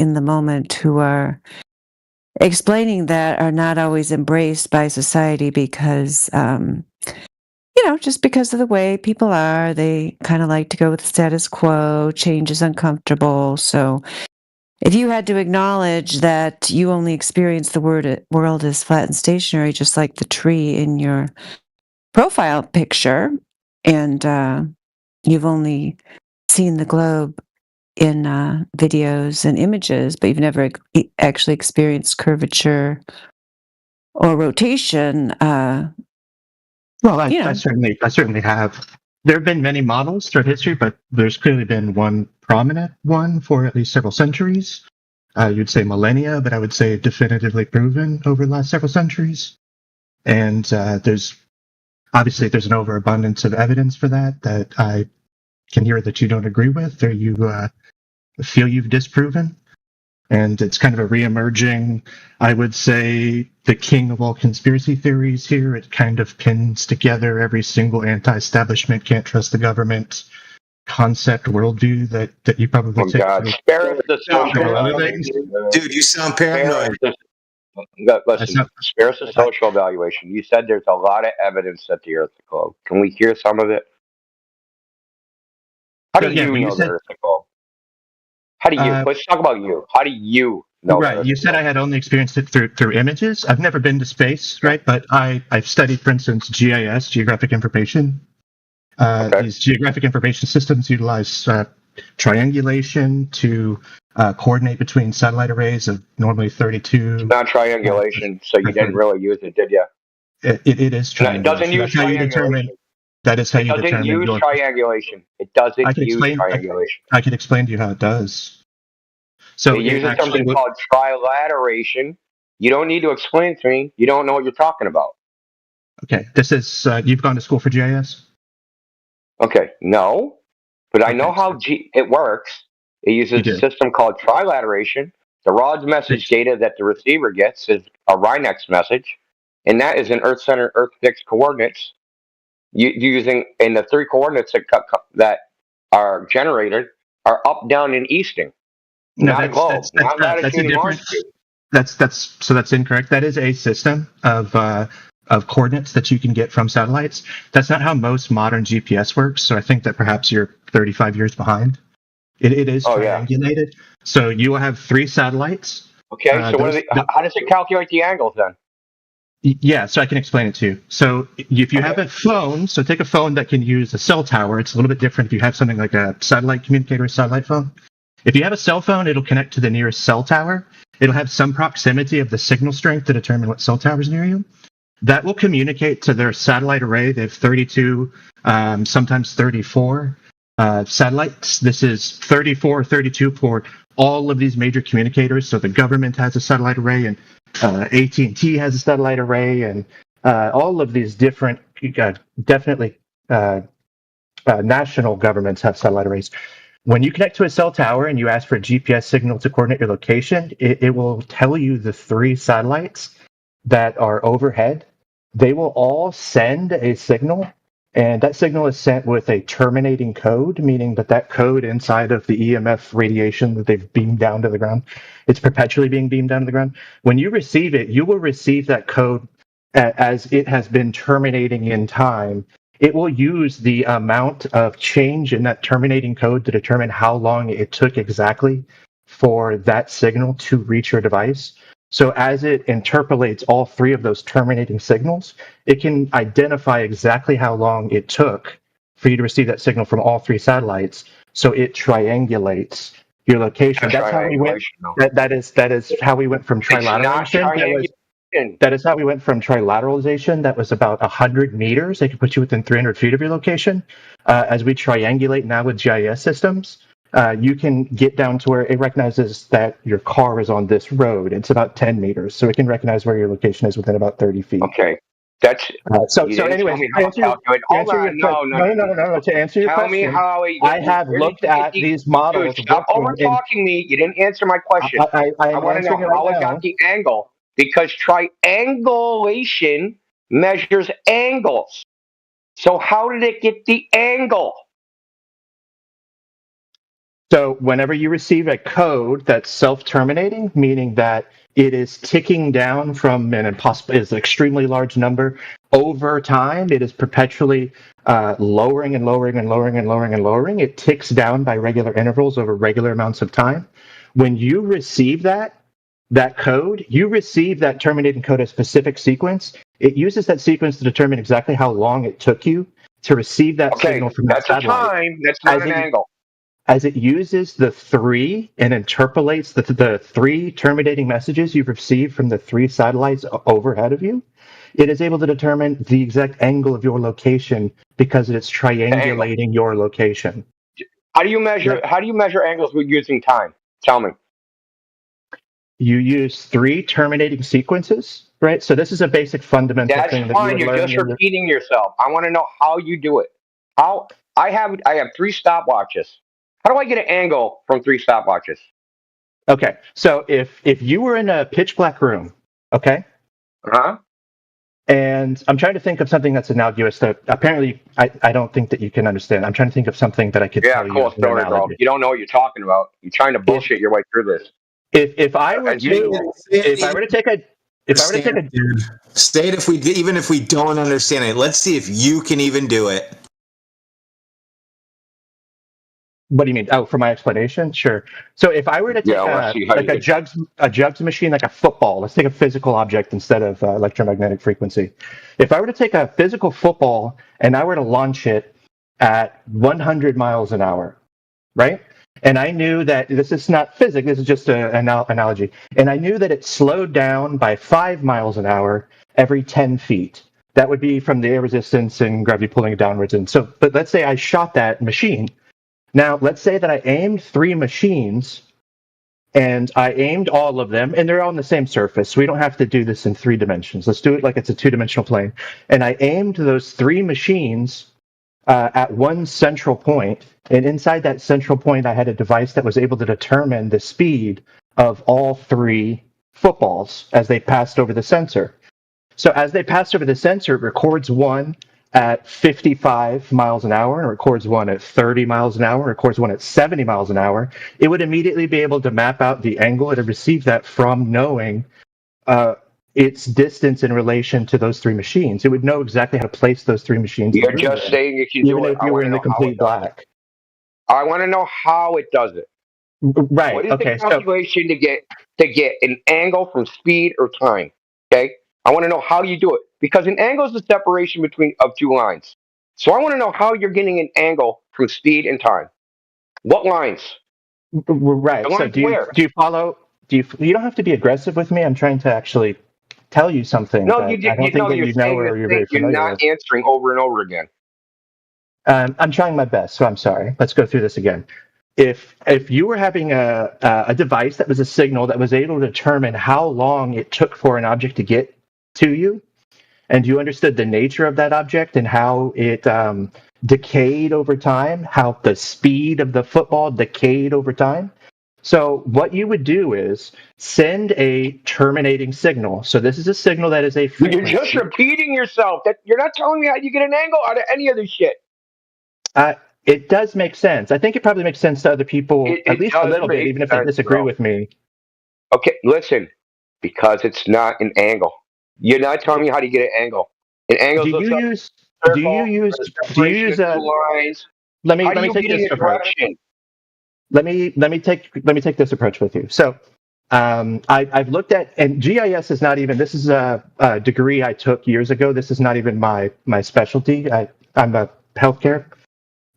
in the moment who are explaining that are not always embraced by society because, just because of the way people are. They kind of like to go with the status quo. Change is uncomfortable. So if you had to acknowledge that you only experience the world as flat and stationary, just like the tree in your profile picture, and you've only seen the globe in videos and images, but you've never actually experienced curvature or rotation, Well, I certainly have. There have been many models throughout history, but there's clearly been one prominent one for at least several centuries. You'd say millennia, but I would say definitively proven over the last several centuries. And there's an overabundance of evidence for that I can hear that you don't agree with or you feel you've disproven. And it's kind of a reemerging, I would say, the king of all conspiracy theories here. It kind of pins together every single anti-establishment, can't trust the government concept worldview that you probably take. God, spare us the social evaluation. Dude, you sound paranoid. Listen, spare us the social evaluation. You said there's a lot of evidence that the Earth is a globe. Can we hear some of it? How do you know the Earth is a globe? How do you? Let's talk about you. How do you know? Right. You said I had only experienced it through images. I've never been to space, right? But I've studied, for instance, GIS, geographic information. These geographic information systems utilize triangulation to coordinate between satellite arrays of normally 32. It's not triangulation, so you didn't really use it, did you? It is triangulation. It doesn't use triangulation. That is how you determine. It doesn't use triangulation. It doesn't use triangulation. I can explain to you how it does. So it uses something called trilateration. You don't need to explain it to me. You don't know what you're talking about. Okay, this is you've gone to school for GIS? Okay, no, but I know how it works. It uses a system called trilateration. The raw message data that the receiver gets is a Rhinex message, and that is in Earth center, Earth fixed coordinates. Using in the three coordinates that are generated are up, down, and easting. Not a globe, not latitude and longitude. That's incorrect. That is a system of coordinates that you can get from satellites. That's not how most modern GPS works. So I think that perhaps you're 35 years behind. It is triangulated. Yeah. So you will have 3 satellites. Okay. So how does it calculate the angles then? Yeah, so I can explain it to you. So if you have a phone, so take a phone that can use a cell tower. It's a little bit different if you have something like a satellite communicator, a satellite phone. If you have a cell phone, it'll connect to the nearest cell tower. It'll have some proximity of the signal strength to determine what cell tower is near you. That will communicate to their satellite array. They have 32, sometimes 34 satellites. This is 34, 32 for all of these major communicators. So the government has a satellite array, and AT&T has a satellite array, and all of these different, national governments have satellite arrays. When you connect to a cell tower and you ask for a GPS signal to coordinate your location, it will tell you the 3 satellites that are overhead. They will all send a signal, and that signal is sent with a terminating code, meaning that code inside of the EMF radiation that they've beamed down to the ground, it's perpetually being beamed down to the ground. When you receive it, you will receive that code as it has been terminating in time. It will use the amount of change in that terminating code to determine how long it took exactly for that signal to reach your device. So as it interpolates all 3 of those terminating signals, it can identify exactly how long it took for you to receive that signal from all 3 satellites. So it triangulates your location. That's how we went. That is how we went from trilateralization. That is how we went from trilateralization. That was about 100 meters. They could put you within 300 feet of your location. As we triangulate now with GIS systems, you can get down to where it recognizes that your car is on this road. It's about 10 meters. So it can recognize where your location is within about 30 feet. Okay. That's so anyways, to answer your question, I have looked at these models. Dude, stop over talking me. You didn't answer my question. I want to know how it got the angle, because triangulation measures angles. So how did it get the angle? So whenever you receive a code that's self-terminating, meaning that it is ticking down from an extremely large number over time, it is perpetually lowering and lowering and lowering and lowering and lowering. It ticks down by regular intervals over regular amounts of time. When you receive that code, you receive that terminating code a specific sequence. It uses that sequence to determine exactly how long it took you to receive that signal from that that's a satellite. time. That's not an angle. As it uses the 3 and interpolates the 3 terminating messages you've received from the 3 satellites overhead of you, it is able to determine the exact angle of your location because it's triangulating your location. How do you measure? Yep. How do you measure angles with using time? Tell me. You use 3 terminating sequences, right? So this is a basic fundamental That's thing that you fine. would You're learn just in the. repeating yourself. I want to know how you do it. How I have 3 stopwatches. How do I get an angle from 3 stopwatches? Okay, so if you were in a pitch black room, okay, Huh? and I'm trying to think of something that's analogous that apparently I don't think that you can understand. I'm trying to think of something that I could Yeah, tell you cool as an story, bro. analogy. You don't know what you're talking about. You're trying to If bullshit your way through this. if I were As to usual. if I were to take a if I were to take a Dude. State even if we don't understand it. Let's see if you can even do it. what do you mean? Oh, for my explanation? Sure. So if I were to Yeah, take I want to see how you a get. jugs machine, like a football, let's take a physical object instead of electromagnetic frequency. If I were to take a physical football and I were to launch it at 100 miles an hour, right? And I knew that this is not physics, this is just an analogy. And I knew that it slowed down by 5 miles an hour every 10 feet. That would be from the air resistance and gravity pulling it downwards. And so, but let's say I shot that machine. Now, let's say that I aimed 3 machines and I aimed all of them, and they're all on the same surface. So we don't have to do this in 3 dimensions. Let's do it like it's a 2-dimensional plane. And I aimed those 3 machines at one central point, and inside that central point, I had a device that was able to determine the speed of all 3 footballs as they passed over the sensor. So as they passed over the sensor, it records one at 55 miles an hour, and it records one at 30 miles an hour, and records one at 70 miles an hour. It would immediately be able to map out the angle it had received that from, knowing its distance in relation to those 3 machines. It would know exactly how to place those 3 machines in the You're room, just saying you can even do it. if I you were want to in the know how it complete does it. black. I want to know how it does it. Right. What is the Okay. So calculation to get an angle from speed or time? Okay, I want to know how you do it because an angle is the separation between of 2 lines. So I want to know how you're getting an angle from speed and time. What lines? The right. So lines where? do you follow? You don't have to be aggressive with me. I'm trying to actually tell you something No, that I don't you think know that you're you know saying the or you're thing. very You're familiar not with. answering over and over again. I'm trying my best, so I'm sorry. Let's go through this again. If you were having a device that was a signal that was able to determine how long it took for an object to get to you, and you understood the nature of that object and how it decayed over time, how the speed of the football decayed over time. So what you would do is send a terminating signal. So this is a signal that is a You're just frequency. repeating yourself. That you're not telling me how you get an angle out of any of this shit. Uh, it does make sense. I think it probably makes sense to other people, at It least a does little bit, make even if they sense, disagree bro. with me. Okay, listen, because it's not an angle. You're not telling me how to get an angle. An angle Do is a you use do you circle use or the do you separation use of 2 a lines. let me How do let me you take get in this a approach. direction? Let me take this approach with you. So I've looked at, and GIS is not even, this is a degree I took years ago. This is not even my specialty. I'm a healthcare,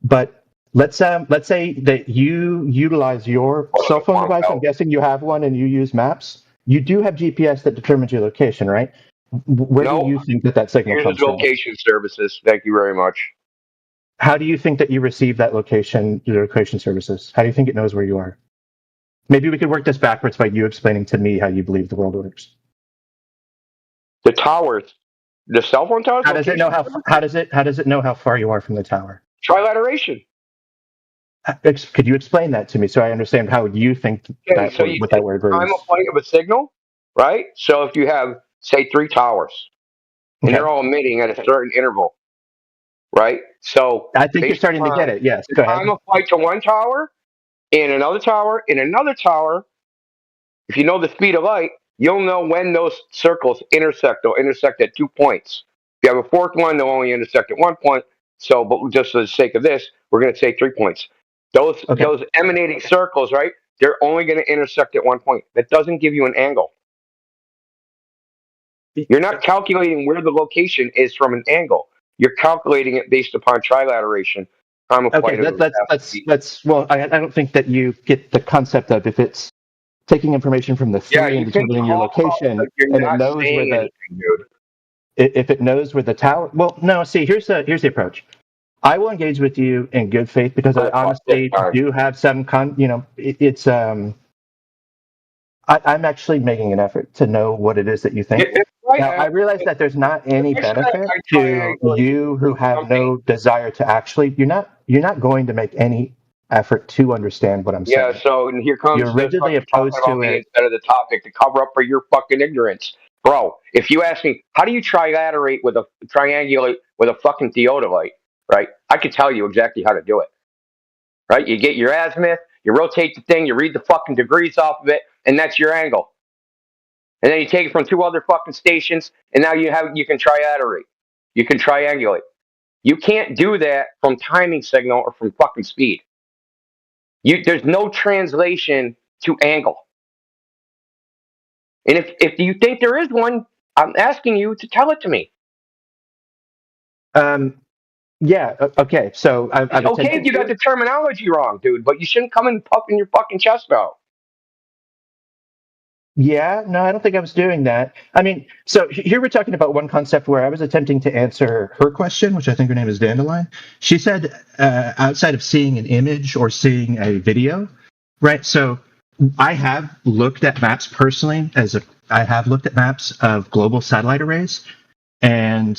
but let's say that you utilize your What cell a phone quantum device. I'm belt. guessing you have one and you use maps. You do have GPS that determines your location, right? Where do No, you think that signal here's comes from? location services. Thank you very much. How do you think that you receive that location, your location services? How do you think it knows where you are? Maybe we could work this backwards by you explaining to me how you believe the world works. The towers, the cell phone towers, How does it know location services, how does it know how far you are from the tower? trilateration. Could you explain that to me so I understand how you think Okay, so you what that take word the time of means? flight of a signal, right? So if you have, say, 3 towers and they're Okay. all emitting at a certain interval, right? So I think you're based starting to get upon it. Yes, the go time ahead. of flight to one tower in another tower, if you know the speed of light, you'll know when those circles intersect. They'll intersect at 2 points. If you have a fourth one, they'll only intersect at 1 point. So, but just for the sake of this, we're going to say 3 points. Those emanating circles, right? They're only going to intersect at 1 point. That doesn't give you an angle. You're not calculating where the location is from an angle. You're calculating it based upon trilateration. Okay, that's well. I don't think that you get the concept of if it's taking information from the three and determining your location, and it knows where the if it knows where the tower. Well, no. See, here's the approach. I will engage with you in good faith because I honestly do have some I'm actually making an effort to know what it is that you think. Now, I realize that there's not any benefit to you who have no desire to actually. You're not going to make any effort to understand what I'm saying. Yeah. So here comes you're rigidly opposed to it instead of the topic to cover up for your fucking ignorance, bro. If you ask me, how do you triangulate with a fucking theodolite, right? I can tell you exactly how to do it. Right? You get your azimuth, you rotate the thing, you read the fucking degrees off of it, and that's your angle. And then you take it from 2 other fucking stations, and now you can trilaterate. You can triangulate. You can't do that from timing signal or from fucking speed. There's no translation to angle. And if you think there is one, I'm asking you to tell it to me. Yeah. Okay. So okay, you got the terminology wrong, dude. But you shouldn't come and puffing your fucking chest out. Yeah, no, I don't think I was doing that. I mean, so here we're talking about one concept where I was attempting to answer her question, which I think her name is Dandelion. She said, outside of seeing an image or seeing a video, right? So I have looked at maps personally. I have looked at maps of global satellite arrays, and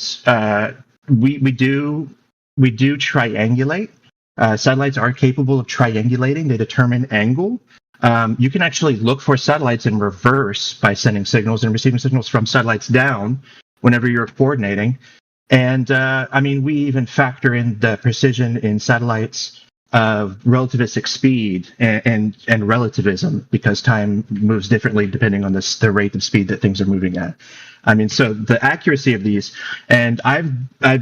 we do triangulate. Satellites are capable of triangulating. They determine angle. You can actually look for satellites in reverse by sending signals and receiving signals from satellites down whenever you're coordinating. And I mean, we even factor in the precision in satellites of relativistic speed and relativism, because time moves differently depending on the rate of speed that things are moving at. I mean, so the accuracy of these, and I've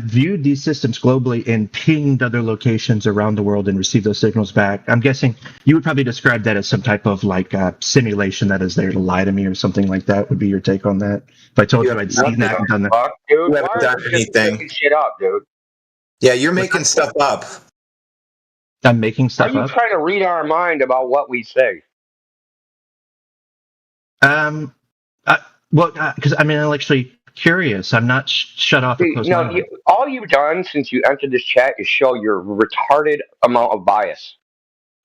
viewed these systems globally and pinged other locations around the world and received those signals back. I'm guessing you would probably describe that as some type of like simulation that is there to lie to me or something like that. Would be your take on that? If I told you I'd seen that and done that. Dude, you haven't done anything. Shit up, dude. Yeah, you're making stuff up. I'm making stuff up. Are you trying to read our mind about what we say? Well, because I'm intellectually curious. I'm not shut off. All you've done since you entered this chat is show your retarded amount of bias.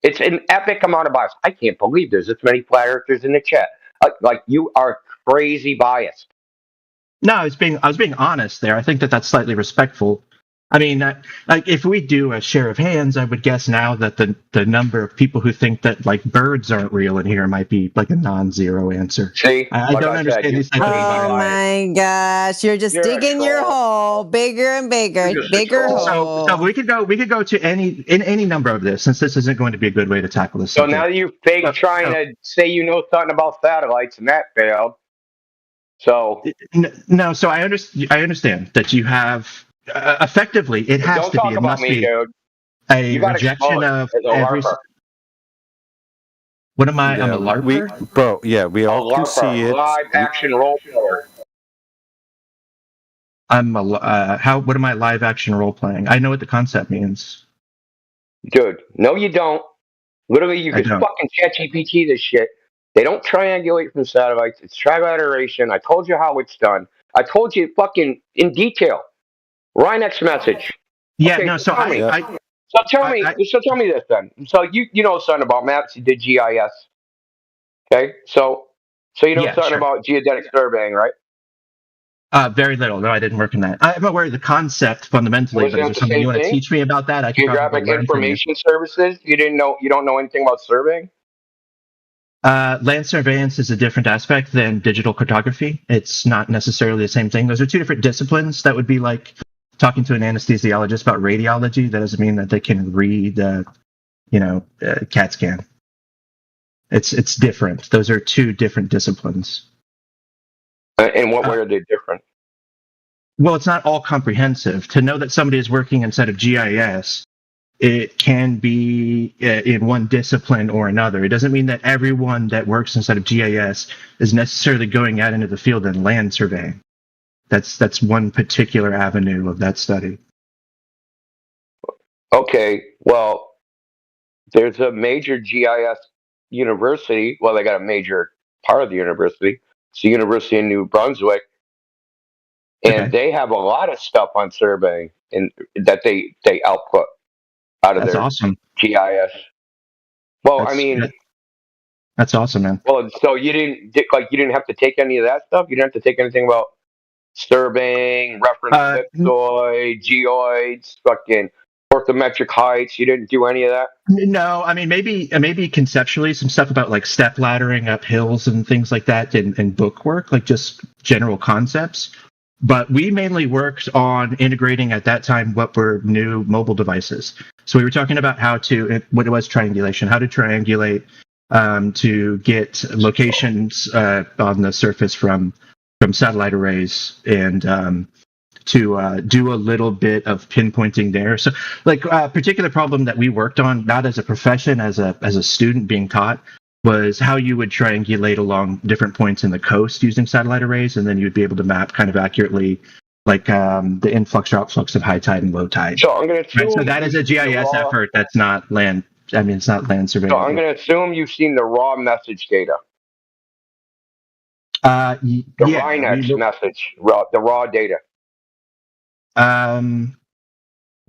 It's an epic amount of bias. I can't believe there's this many flat earthers in the chat. Like you are crazy biased. No, I was being honest there. I think that's slightly respectful. I mean, like if we do a share of hands, I would guess now that the number of people who think that like birds aren't real in here might be like a non-zero answer. See, I don't understand these types of Oh my gosh, you're digging your hole bigger and bigger, bigger hole. So we could go to any number of this, since this isn't going to be a good way to tackle this. So now you trying to say you know something about satellites, and that failed. So no, so I understand that you have. Effectively, it has to be. It must be a rejection of every. What am I? I'm a LARPer? We all can see it. Live action role player. I'm a what am I live action role playing? I know what the concept means. Dude, no, you don't. Literally, you can fucking ChatGPT this shit. They don't triangulate from satellites. It's trilateration. I told you how it's done. I told you fucking in detail. Rhinex message. Yeah, okay, no. So tell me this then. So you know something about maps? You did GIS. Okay, so you know something about geodetic surveying, right? Very little. No, I didn't work in that. I'm aware of the concept fundamentally, but is there something you want to teach me about that? I can Geographic information services. You don't know anything about surveying? Land surveillance is a different aspect than digital cartography. It's not necessarily the same thing. Those are two different disciplines. That would be like talking to an anesthesiologist about radiology. That doesn't mean that they can read, CAT scan. It's different. Those are two different disciplines. In what way are they different? Well, it's not all comprehensive. To know that somebody is working inside of GIS, it can be in one discipline or another. It doesn't mean that everyone that works inside of GIS is necessarily going out into the field and land surveying. That's one particular avenue of that study. Okay, well, there's a major GIS university. Well, they got a major part of the university. It's the University of New Brunswick, and Okay, they have a lot of stuff on surveying and that they output out of that's their awesome. GIS. Well, I That's mean, that's awesome, man. well, so you didn't have to take any of that stuff. You didn't have to take anything about surveying, reference Uh, ellipsoid, geoids, fucking orthometric heights. You didn't do any of that. No, I mean maybe conceptually some stuff about like step laddering up hills and things like that and book work, like just general concepts. But we mainly worked on integrating at that time what were new mobile devices. So we were talking about what it was triangulation, how to triangulate to get locations on the surface from satellite arrays and to do a little bit of pinpointing there. So, like a particular problem that we worked on, not as a profession, as a student being taught, was how you would triangulate along different points in the coast using satellite arrays, and then you'd be able to map kind of accurately, like the influx or outflux of high tide and low tide. So I'm going to assume Right? So that is a GIS effort. That's not land. I mean, it's not land surveying. So I'm going to assume you've seen the raw message data. Yeah. RINEX message, the raw data.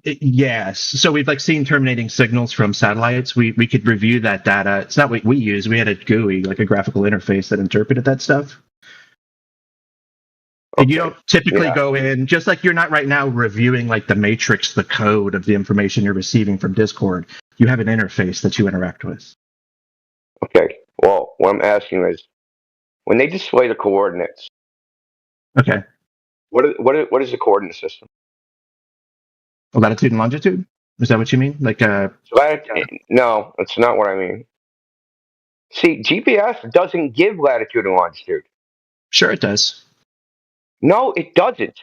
Yes. So we've like seen terminating signals from satellites. We could review that data. It's not what we use. We had a GUI, like a graphical interface that interpreted that stuff. And you don't typically go in, just like you're not right now reviewing like the matrix, the code of the information you're receiving from Discord. You have an interface that you interact with. Okay. Well, what I'm asking is, when they display the coordinates, Okay. What is the coordinate system? Latitude and longitude? Is that what you mean? Like no, that's not what I mean. See, GPS doesn't give latitude and longitude. Sure, it does. No, it doesn't.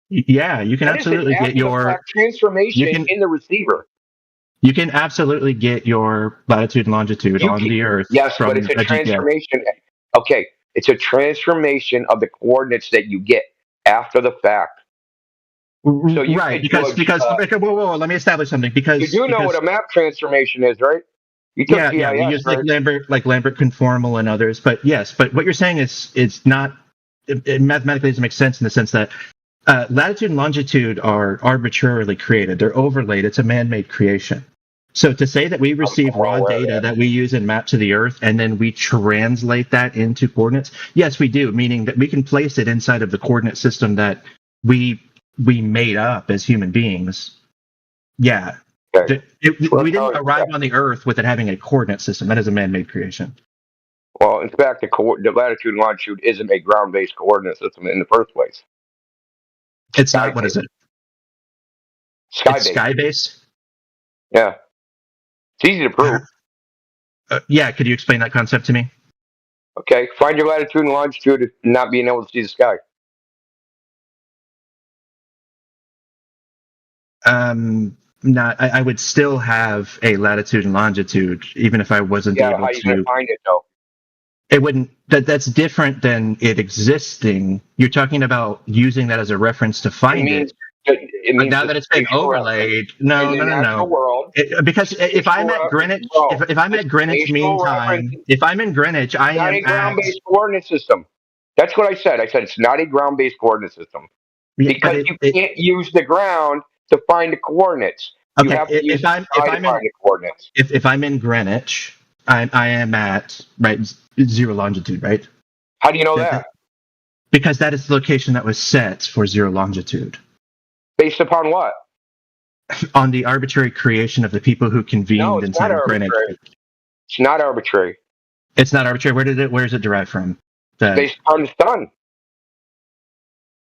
Yeah, you can absolutely get your transformation in the receiver. You can absolutely get your latitude and longitude on the Earth. Yes, but it's a transformation. Okay, it's a transformation of the coordinates that you get after the fact. So right, because whoa, let me establish something. Because you do know what a map transformation is, right? You took GIS, we use right? like Lambert conformal and others. But yes, but what you're saying is it's not. It mathematically doesn't make sense in the sense that latitude and longitude are arbitrarily created. They're overlaid. It's a man-made creation. So to say that we receive raw data that we use and map to the Earth, and then we translate that into coordinates, yes, we do. Meaning that we can place it inside of the coordinate system that we made up as human beings. Yeah. Okay. We didn't arrive on the Earth with it having a coordinate system. That is a man-made creation. Well, in fact, the latitude and longitude isn't a ground-based coordinate system in the first place. It's not. What is it? Sky-based. It's sky-based? Yeah. It's easy to prove. Yeah, could you explain that concept to me? Okay, find your latitude and longitude and not being able to see the sky. I would still have a latitude and longitude, even if I wasn't able to. Yeah, how are you going to find it, though? It wouldn't. That's different than it existing. You're talking about using that as a reference to find it. But now that it's been overlaid, no. Because if I'm at Greenwich, if I'm at Greenwich Mean Time, if I'm in Greenwich, I am a ground-based coordinate system. That's what I said. I said it's not a ground-based coordinate system because you can't use the ground to find the coordinates. You have to use the sky to find the coordinates. If I'm in Greenwich, I am at zero longitude, right? How do you know that? Because that is the location that was set for zero longitude. Based upon what? On the arbitrary creation of the people who convened inside of Greenwich. It's not arbitrary. It's not arbitrary. Where is it derived from? Based on the sun.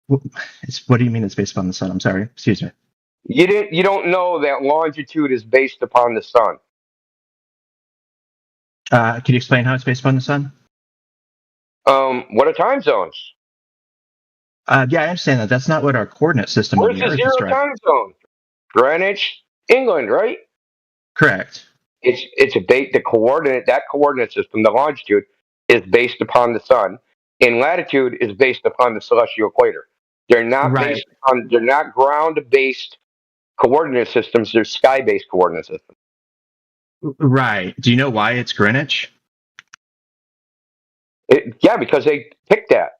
What do you mean it's based upon the sun? I'm sorry. Excuse me. You don't know that longitude is based upon the sun. Can you explain how it's based upon the sun? What are time zones? Yeah, I understand that. That's not what our coordinate system of Where's the the Earth is, zero right? time zone? Greenwich, England, right? Correct. It's a the coordinate, that coordinate system, the longitude, is based upon the sun, and latitude is based upon the celestial equator. Right. They're not ground based coordinate systems. They're sky based coordinate systems. Right. Do you know why it's Greenwich? Yeah, because they picked that.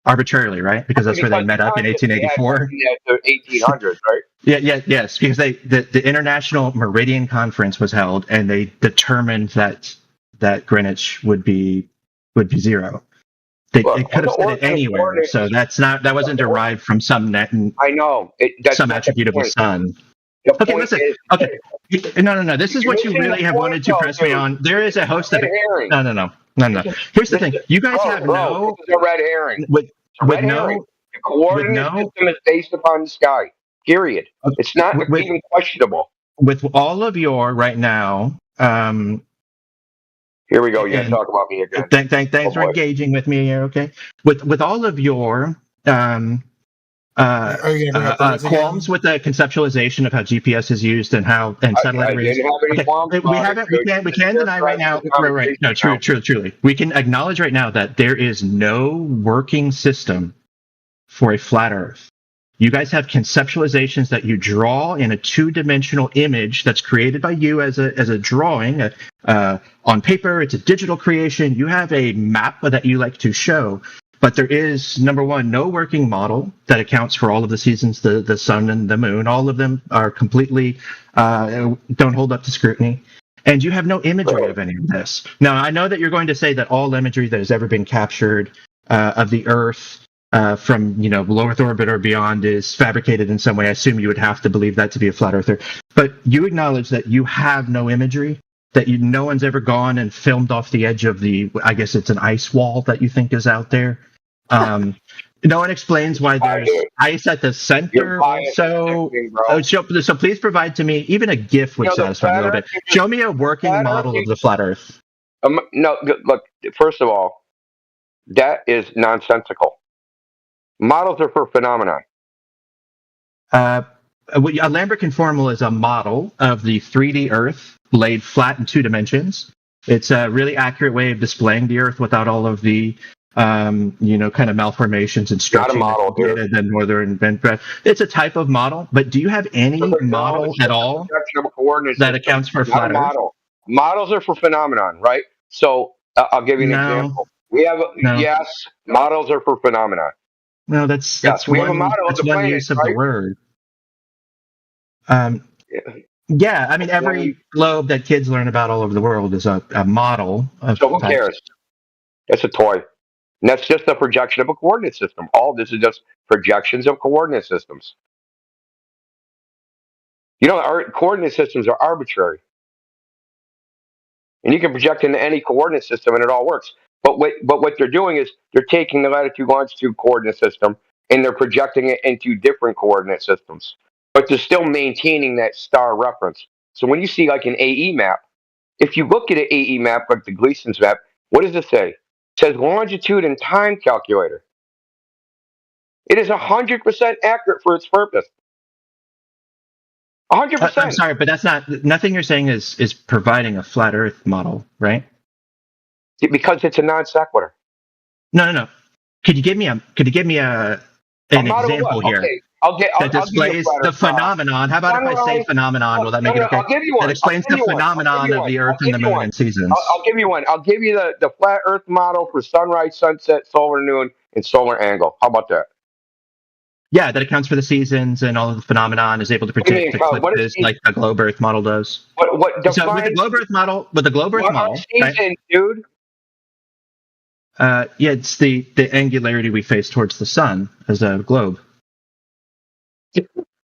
Arbitrarily, right? Because that's where they Because met the up in concept they had back 1884. in the 1800s, right? Yes, because the International Meridian Conference was held, and they determined that Greenwich would be zero. They Look, could when the have said it origin of anywhere, coordinates, so that wasn't derived from some I know that's some not the attribute of the point. sun. The Okay, point listen. is, Okay, no. This is you're what you missing the really have point, wanted to though, press me dude. on. There is a host of Red it. herring. No. Here's the thing. You guys have no This is a red herring. with It's a red herring. no The with coordinate no system is based upon the sky. Period. It's not with even questionable. with all of your right now. Here we go. You're gonna And talk about me again. Oh thanks for boy. engaging with me here. Okay, with all of your Are you gonna bring up birds qualms again? with the conceptualization of how GPS is used and satellite I arrays. didn't have any Okay, qualms we about it, haven't. dude. We can You're deny right driving now. the Right. No, conversation now. truly. We can acknowledge right now that there is no working system for a flat Earth. You guys have conceptualizations that you draw in a two-dimensional image that's created by you as a drawing on paper. It's a digital creation. You have a map that you like to show, but there is, number one, no working model that accounts for all of the seasons, the sun and the moon. All of them are completely don't hold up to scrutiny. And you have no imagery of any of this. Now, I know that you're going to say that all imagery that has ever been captured of the Earth from low Earth orbit or beyond is fabricated in some way. I assume you would have to believe that to be a flat earther. But you acknowledge that you have no imagery, that no one's ever gone and filmed off the edge of I guess it's an ice wall that you think is out there. No one explains why there's ice at the center also. So please provide to me, even a GIF would satisfy me a little bit. Show me a working model of the flat Earth. No, look, first of all, that is nonsensical. Models are for phenomena. A Lambert conformal is a model of the 3D Earth laid flat in 2 dimensions. It's a really accurate way of displaying the Earth without all of the, kind of malformations and stretching. Not a model, dude. The northern bend. It's a type of model, but do you have any model at all that accounts for flat Earth? Models are for phenomenon, right? So I'll give you an example. We have yes, models are for phenomenon. No, that's we have a model of the one planet, use of right? the word. Yeah, I mean, every globe that kids learn about all over the world is a model. So who cares? That's a toy. And that's just a projection of a coordinate system. All this is just projections of coordinate systems. Our coordinate systems are arbitrary. And you can project into any coordinate system and it all works. But what they're doing is they're taking the latitude longitude coordinate system and they're projecting it into different coordinate systems. But they're still maintaining that star reference. So when you see like an AE map, if you look at an AE map like the Gleason's map, what does it say? It says longitude and time calculator. It is 100% accurate for its purpose. 100%. I'm sorry, but that's nothing you're saying is providing a flat Earth model, right? Because it's a non sequitur. No. Could you give me an example here? Okay. That displays the phenomenon. How about if I say phenomenon? Will that make it okay? I'll give you one. That explains the phenomenon of the Earth and the Moon and seasons. I'll give you one. I'll give you the flat Earth model for sunrise, sunset, solar noon, and solar angle. How about that? Yeah, that accounts for the seasons and all of the phenomenon, is able to predict eclipses like the globe Earth model does. So with the globe Earth model, seasons, dude? Yeah, it's the angularity we face towards the sun as a globe.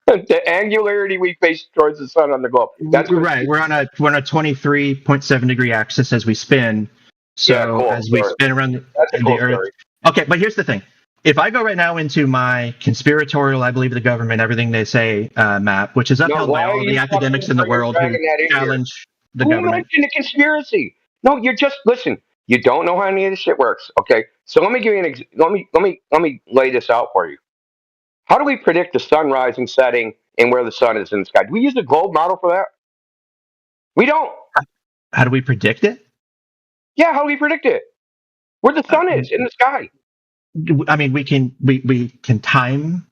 The angularity we face towards the sun on the globe. That's right. We're on a 23.7 degree axis as we spin. So as we spin around the Earth. Story. Okay, but here's the thing. If I go right now into my conspiratorial, I believe the government, everything they say map, which is upheld by all the academics in the world who challenge the government. Who mentioned a conspiracy? No, you're just listen. You don't know how any of this shit works. Okay, so let me give you let me lay this out for you. How do we predict the sun rising, setting, and where the sun is in the sky? Do we use the globe model for that? We don't. How do we predict it? Yeah, how do we predict it? Where the sun is in the sky. I mean, we can time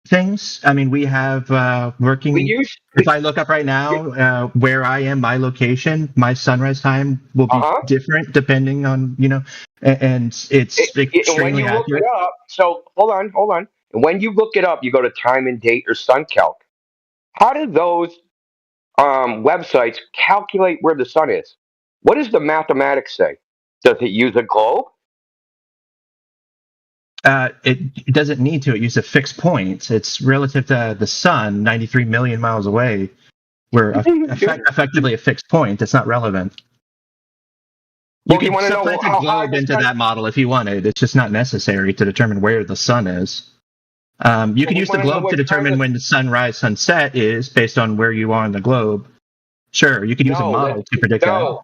things. I mean, we have We working. use. If I look up right now where I am, my location, my sunrise time will be Uh-huh. different depending on and it's And when extremely you look it accurate. up, so hold on. And when you look it up, you go to time and date or sun calc. How do those websites calculate where the sun is? What does the mathematics say? Does it use a globe? It doesn't need to. It uses a fixed point. It's relative to the sun, 93 million miles away. We're effectively a fixed point. It's not relevant. You Well, you could want to know supplant a how high globe the into sun? that model if you wanted. It's just not necessary to determine where the sun is. You Well, can we use the want to know globe to what time determine when the sunrise, sunset is based on where you are on the globe. Sure, you could use a No, model to predict that.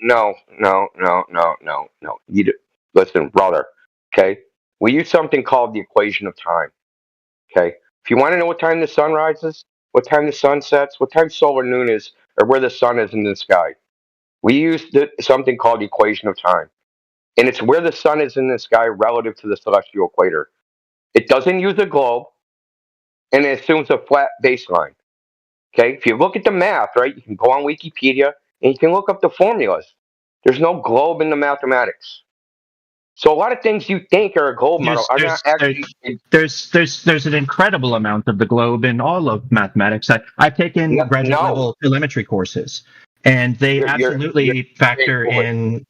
no. Listen, brother. Okay, we use something called the equation of time. Okay, if you want to know what time the sun rises, what time the sun sets, what time solar noon is, or where the sun is in the sky, we use something called the equation of time, and it's where the sun is in the sky relative to the celestial equator. It doesn't use a globe, and it assumes a flat baseline. Okay, if you look at the math, right, you can go on Wikipedia and you can look up the formulas. There's no globe in the mathematics. So a lot of things you think are a globe model There's are not there's there, actually. there's an incredible amount of the globe in all of mathematics. I've taken graduate No, level telemetry courses, and they you're absolutely being factor foolish. in.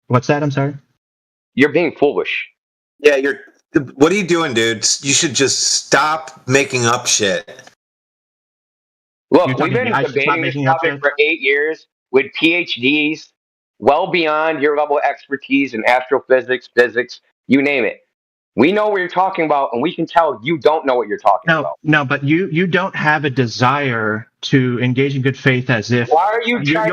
What's that? I'm sorry. You're being foolish. Yeah, you're. What are you doing, dude? You should just stop making up shit. You're Look, we've telling me been I should stop debating this making up topic shit? for 8 years with PhDs, well beyond your level of expertise in astrophysics, physics, you name it. We know what you're talking about, and we can tell you don't know what you're talking No, about. no, but you don't have a desire to engage in good faith as if Why are you your trying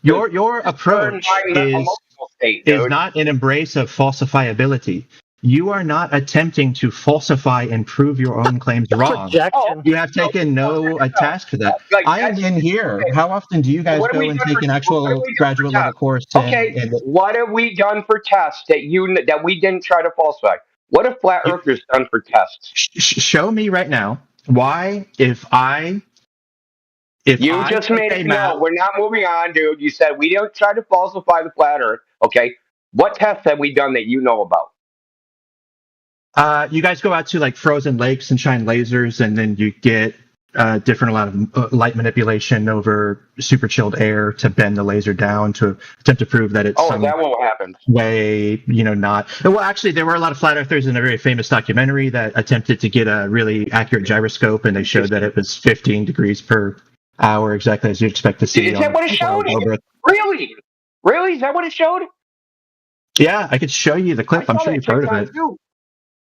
your to your turn approach my emotional state, is dude? not an embrace of falsifiability. You are not attempting to falsify and prove your own claims wrong. Oh, Projection. You have so, taken no task for that. like I am that's in here. okay. How often do you So guys go and take an what have actual we done for graduate level tests? course Okay, and what have we done for tests that we didn't try to falsify? What have flat you, earthers done for tests? show me right now why if I You just take made a it. map. No, we're not moving on, dude. You said we don't try to falsify the flat Earth. Okay, what tests have we done that you know about? You guys go out to like frozen lakes and shine lasers, and then you get different amount of light manipulation over super chilled air to bend the laser down to attempt to prove that it's Oh, is some that what happened? way, not. Well, actually, there were a lot of flat earthers in a very famous documentary that attempted to get a really accurate gyroscope, and they showed that it was 15 degrees per hour, exactly as you'd expect to see Is that on what it showed? over. Really? Really? Is that what it showed? Yeah, I could show you the I clip. I'm saw sure that you've heard of it. TikTok too.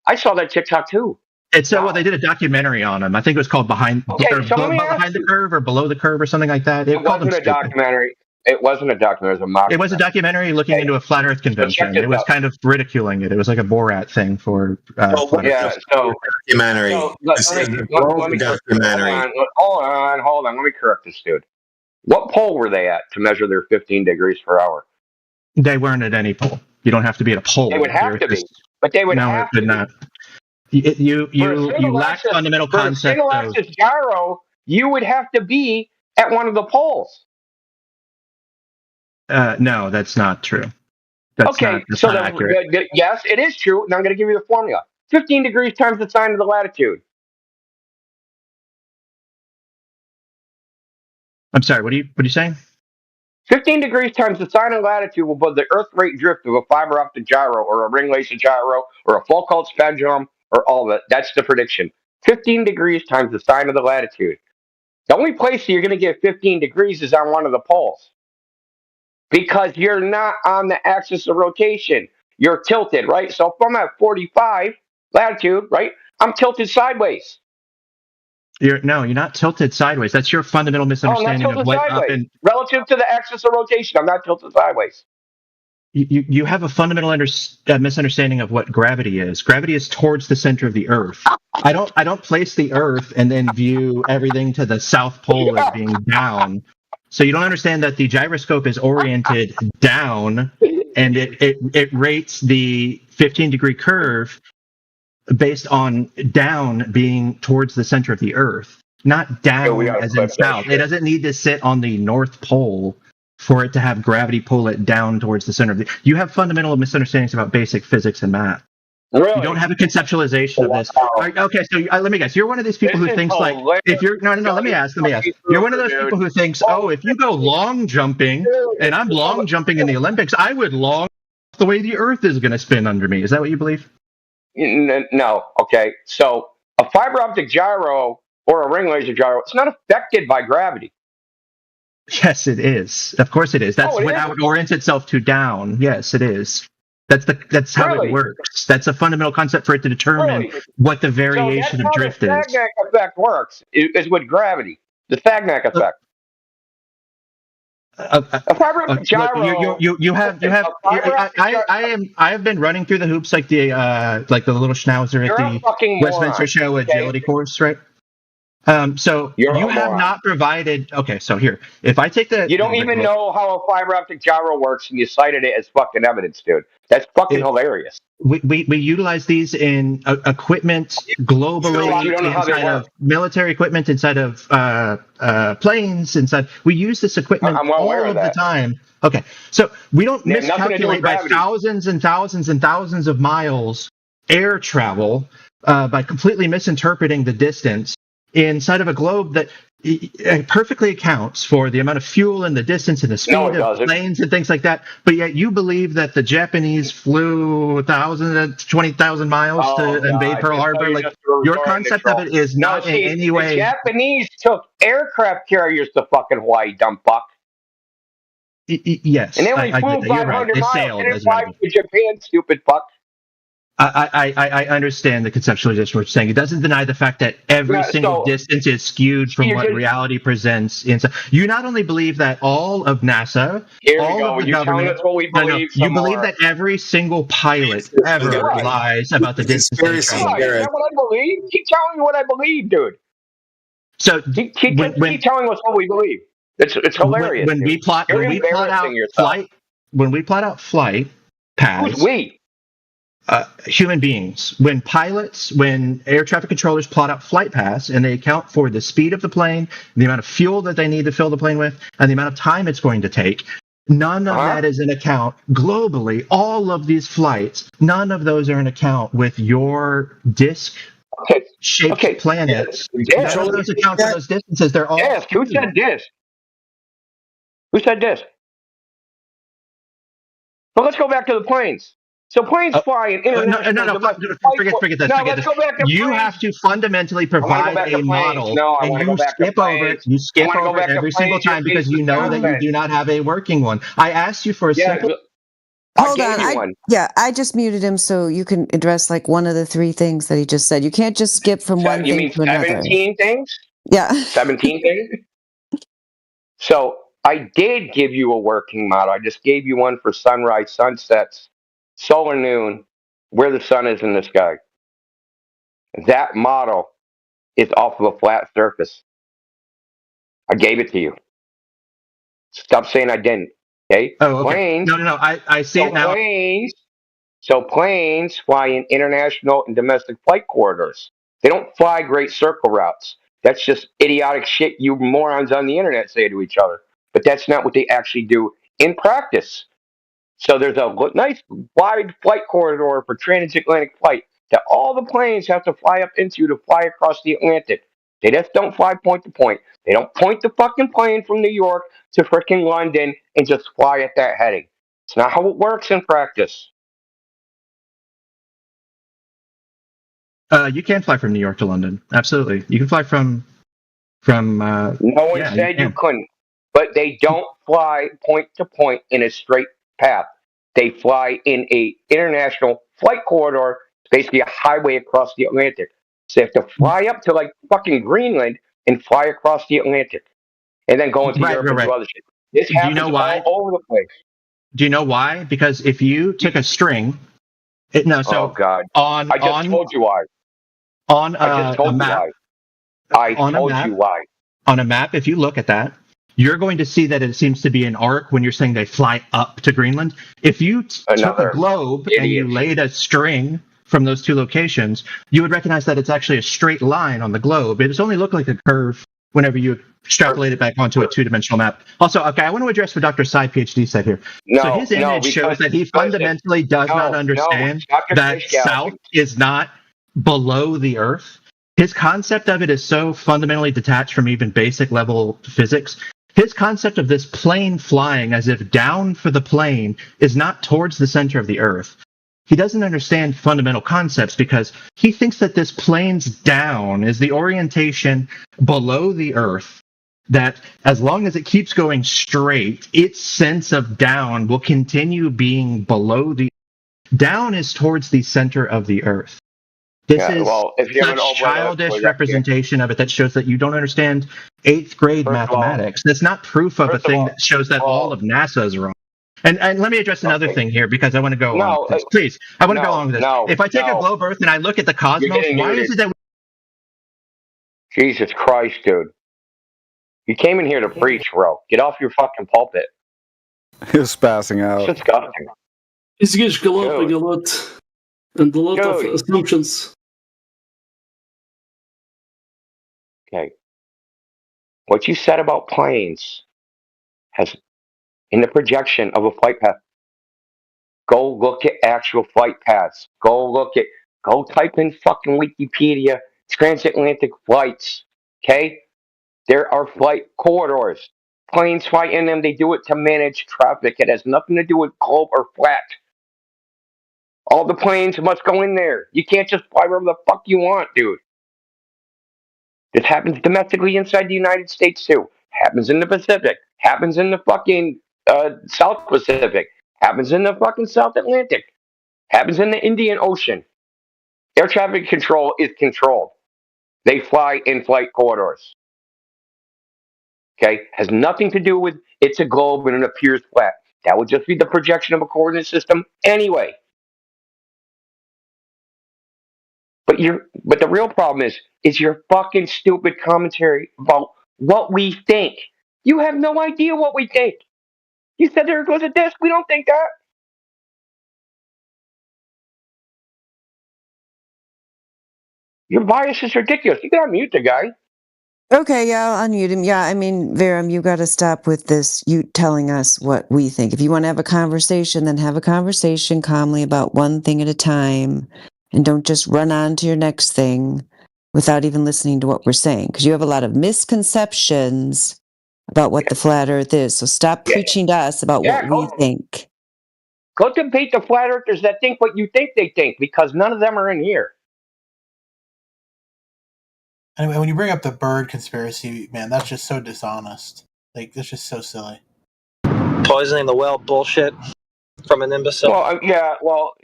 I saw that TikTok too. It's well, they Wow. did a documentary on him. I think it was called Okay, so let me ask Behind the you. Curve or Below the Curve or something like that. They It called him wasn't a stupid. documentary. It wasn't a documentary. It was a It was a mockumentary. documentary looking Okay, into a flat Earth so check convention. this It was out. kind of ridiculing it. It was like a Borat thing for Well, flat what's Earth. Yeah. the documentary? Let Instead me of the globe let me correct. documentary. Hold on. Let me correct this dude. What pole were they at to measure their 15 degrees per hour? They weren't at any pole. You don't have to be at a They would pole. have You're to be, just but they would no, it have would to be. not. You lack fundamental For a concept single of axis gyro, you would have to be at one of the poles. no, that's not true. That's Okay, not so accurate. yes, it is true. And I'm going to give you the formula: 15 degrees times the sine of the latitude. I'm sorry. What are you saying? 15 degrees times the sine of latitude will put the Earth rate drift of a fiber optic gyro, or a ring laser gyro, or a Foucault's pendulum, or all that. That's the prediction. 15 degrees times the sine of the latitude. The only place you're going to get 15 degrees is on one of the poles, because you're not on the axis of rotation. You're tilted, right? So if I'm at 45 latitude, right, I'm tilted sideways. You're not tilted sideways. That's your fundamental Oh, I'm not misunderstanding of tilted what up sideways. and Relative to the axis of rotation, I'm not tilted sideways. you have a fundamental misunderstanding of what gravity is. Gravity is towards the center of the Earth. I don't place the Earth and then view everything to the South Pole as being down. So you don't understand that the gyroscope is oriented down, and it rates the 15-degree curve based on down being towards the center of the Earth, not we down gotta as in clip that south. It shit. doesn't need to sit on the North Pole for it to have gravity pull it down towards the center of the. You have fundamental misunderstandings about basic physics and math. Really? You don't have a conceptualization of this. Wow. Okay, so let me guess. You're one of these people This who is thinks like hilarious. if you're no. Let me ask. You're one of those people who thinks, oh, if you go long jumping and I'm long jumping in the Olympics, I would long the way the Earth is going to spin under me. Is that what you believe? No. Okay. So a fiber optic gyro or a ring laser gyro, it's not affected by gravity. Yes, it is. Of course it is. That's what how it orients itself to down. Yes, it is. That's how it works. That's a fundamental concept for it to determine what the variation of drift is. So that's how the Sagnac effect works, is with gravity. The Sagnac effect. A fiber optic gyro. You have. I have been running through the hoops like the little schnauzer at the Westminster Show agility course, right? So you have not provided. Okay, so here, if I take the, you don't even know how a fiber optic gyro works, and you cited it as fucking evidence, dude. That's fucking hilarious. We utilize these in equipment globally, inside of military equipment, inside of planes, inside. We use this equipment all of the time. Okay, so we don't miscalculate by thousands and thousands and thousands of miles air travel by completely misinterpreting the distance inside of a globe that perfectly accounts for the amount of fuel and the distance and the speed of planes and things like that. But yet you believe that the Japanese flew 20,000 miles to invade Pearl Harbor. Like your concept of it is not in any way. The Japanese took aircraft carriers to fucking Hawaii, dumb fuck. Yes, and they only flew 500 miles. They didn't fly to Japan, stupid fuck. I understand the conceptualization what you're saying. It doesn't deny the fact that every single distance is skewed from what reality presents. You not only believe that all of NASA, all of the government, you believe that every single pilot ever lies about the distance they travel. Is that what I believe? Keep telling me what I believe, dude. So keep telling us what we believe. It's hilarious. When we plot out flight paths. Who's we? Human beings. When air traffic controllers plot out flight paths and they account for the speed of the plane, the amount of fuel that they need to fill the plane with, and the amount of time it's going to take, none of that is in account globally. All of these flights, none of those are in account with your disc-shaped planets. None of those account for those distances. They're all disc. Who said disc? Who said disc? Well, let's go back to the planes. So planes fly in international. Forget that. You have to fundamentally provide a model, and you skip over it. You skip over it every single time because you know that you do not have a working one. I asked you for a simple. Hold on. I just muted him so you can address like one of the three things that he just said. You can't just skip from one thing to another. 17 things? Yeah. 17 things? So I did give you a working model. I just gave you one for sunrise, sunsets, solar noon, where the sun is in the sky. That model is off of a flat surface. I gave it to you. Stop saying I didn't. Okay? Oh, okay. Planes. No. I see it now. Planes fly in international and domestic flight corridors. They don't fly great circle routes. That's just idiotic shit you morons on the internet say to each other. But that's not what they actually do in practice. So there's a nice wide flight corridor for transatlantic flight that all the planes have to fly up into to fly across the Atlantic. They just don't fly point to point. They don't point the fucking plane from New York to frickin' London and just fly at that heading. It's not how it works in practice. You can fly from New York to London. Absolutely. You can fly from no one said you couldn't. But they don't fly point to point in a straight path. They fly in a international flight corridor, basically a highway across the Atlantic. So they have to fly up to like fucking Greenland and fly across the Atlantic, and then go into Europe and do other shit. This Do you know happens why? all over the place. Do you know why? Because if you took a string, Oh God! on I just told you why. on I just a told you map, why. I on a told you map, why. on a map, if you look at that, you're going to see that it seems to be an arc when you're saying they fly up to Greenland. If you took a Another globe and you idiot. laid a string from those two locations, you would recognize that it's actually a straight line on the globe. It just only looked like a curve whenever you extrapolate it back onto a two-dimensional map. Also, okay, I want to address what Dr. Sai PhD said here. So his image shows that he fundamentally does not understand that south is not below the Earth. His concept of it is so fundamentally detached from even basic level physics. His concept of this plane flying as if down for the plane is not towards the center of the Earth. He doesn't understand fundamental concepts because he thinks that this plane's down is the orientation below the Earth, that as long as it keeps going straight, its sense of down will continue being below the down is towards the center of the Earth. This is if you have such an childish representation of it that shows that you don't understand 8th grade mathematics. That's not proof of a thing that shows that all of NASA is wrong. And let me address another thing here because I want to go along with this. Please, I want to go along with this. If I take a globe Earth and I look at the cosmos, why is it that Jesus Christ, dude. You came in here to preach, bro. Get off your fucking pulpit. He was passing out. It's disgusting. He's galloping a lot. And a lot of assumptions. Okay. What you said about planes has, in the projection of a flight path, go look at actual flight paths. Go type in fucking Wikipedia, transatlantic flights. Okay? There are flight corridors. Planes fly in them. They do it to manage traffic. It has nothing to do with globe or flat. All the planes must go in there. You can't just fly wherever the fuck you want, dude. This happens domestically inside the United States too. Happens in the Pacific. Happens in the fucking South Pacific. Happens in the fucking South Atlantic. Happens in the Indian Ocean. Air traffic control is controlled. They fly in flight corridors. Okay? Has nothing to do with it's a globe and it appears flat. That would just be the projection of a coordinate system anyway. But the real problem is your fucking stupid commentary about what we think. You have no idea what we think. You said there goes a disc. We don't think that. Your bias is ridiculous. You gotta mute the guy. Okay, yeah, I'll unmute him. Yeah, I mean, Verum, you got to stop with this, you telling us what we think. If you want to have a conversation, then have a conversation calmly about one thing at a time, and don't just run on to your next thing without even listening to what we're saying, because you have a lot of misconceptions about what the flat earth is. So stop preaching to us about what we think. Go debate the flat earthers that think what you think they think, because none of them are in here. Anyway, when you bring up the bird conspiracy, man, that's just so dishonest. Like, that's just so silly. Poisoning the well bullshit from an imbecile. Well,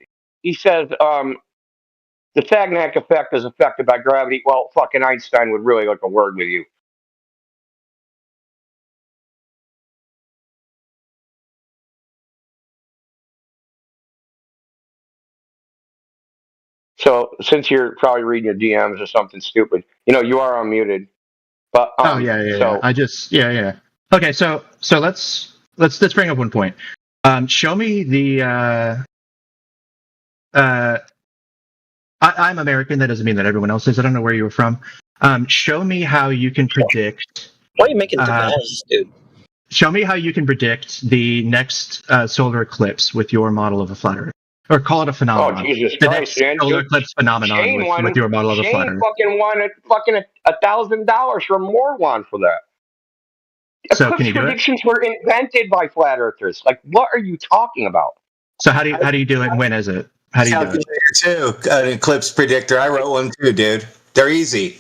he says the Sagnac effect is affected by gravity. Well, fucking Einstein would really like a word with you. So, since you're probably reading your DMs or something stupid, you are unmuted. But yeah. I just Okay, so let's bring up one point. Show me the I'm American. That doesn't mean that everyone else is. I don't know where you were from. Show me how you can predict. Why are you making demands, dude? Show me how you can predict the next solar eclipse with your model of a flat Earth. Or call it a phenomenon. Oh, Jesus the Christ, next solar eclipse phenomenon with your model of a flat Earth. Fucking won $1,000 or more won for that. So eclipse can you do predictions were invented by flat earthers. Like, what are you talking about? So how do you do it, and when is it? How do you do it? Too, an eclipse predictor. I wrote one too, dude. They're easy.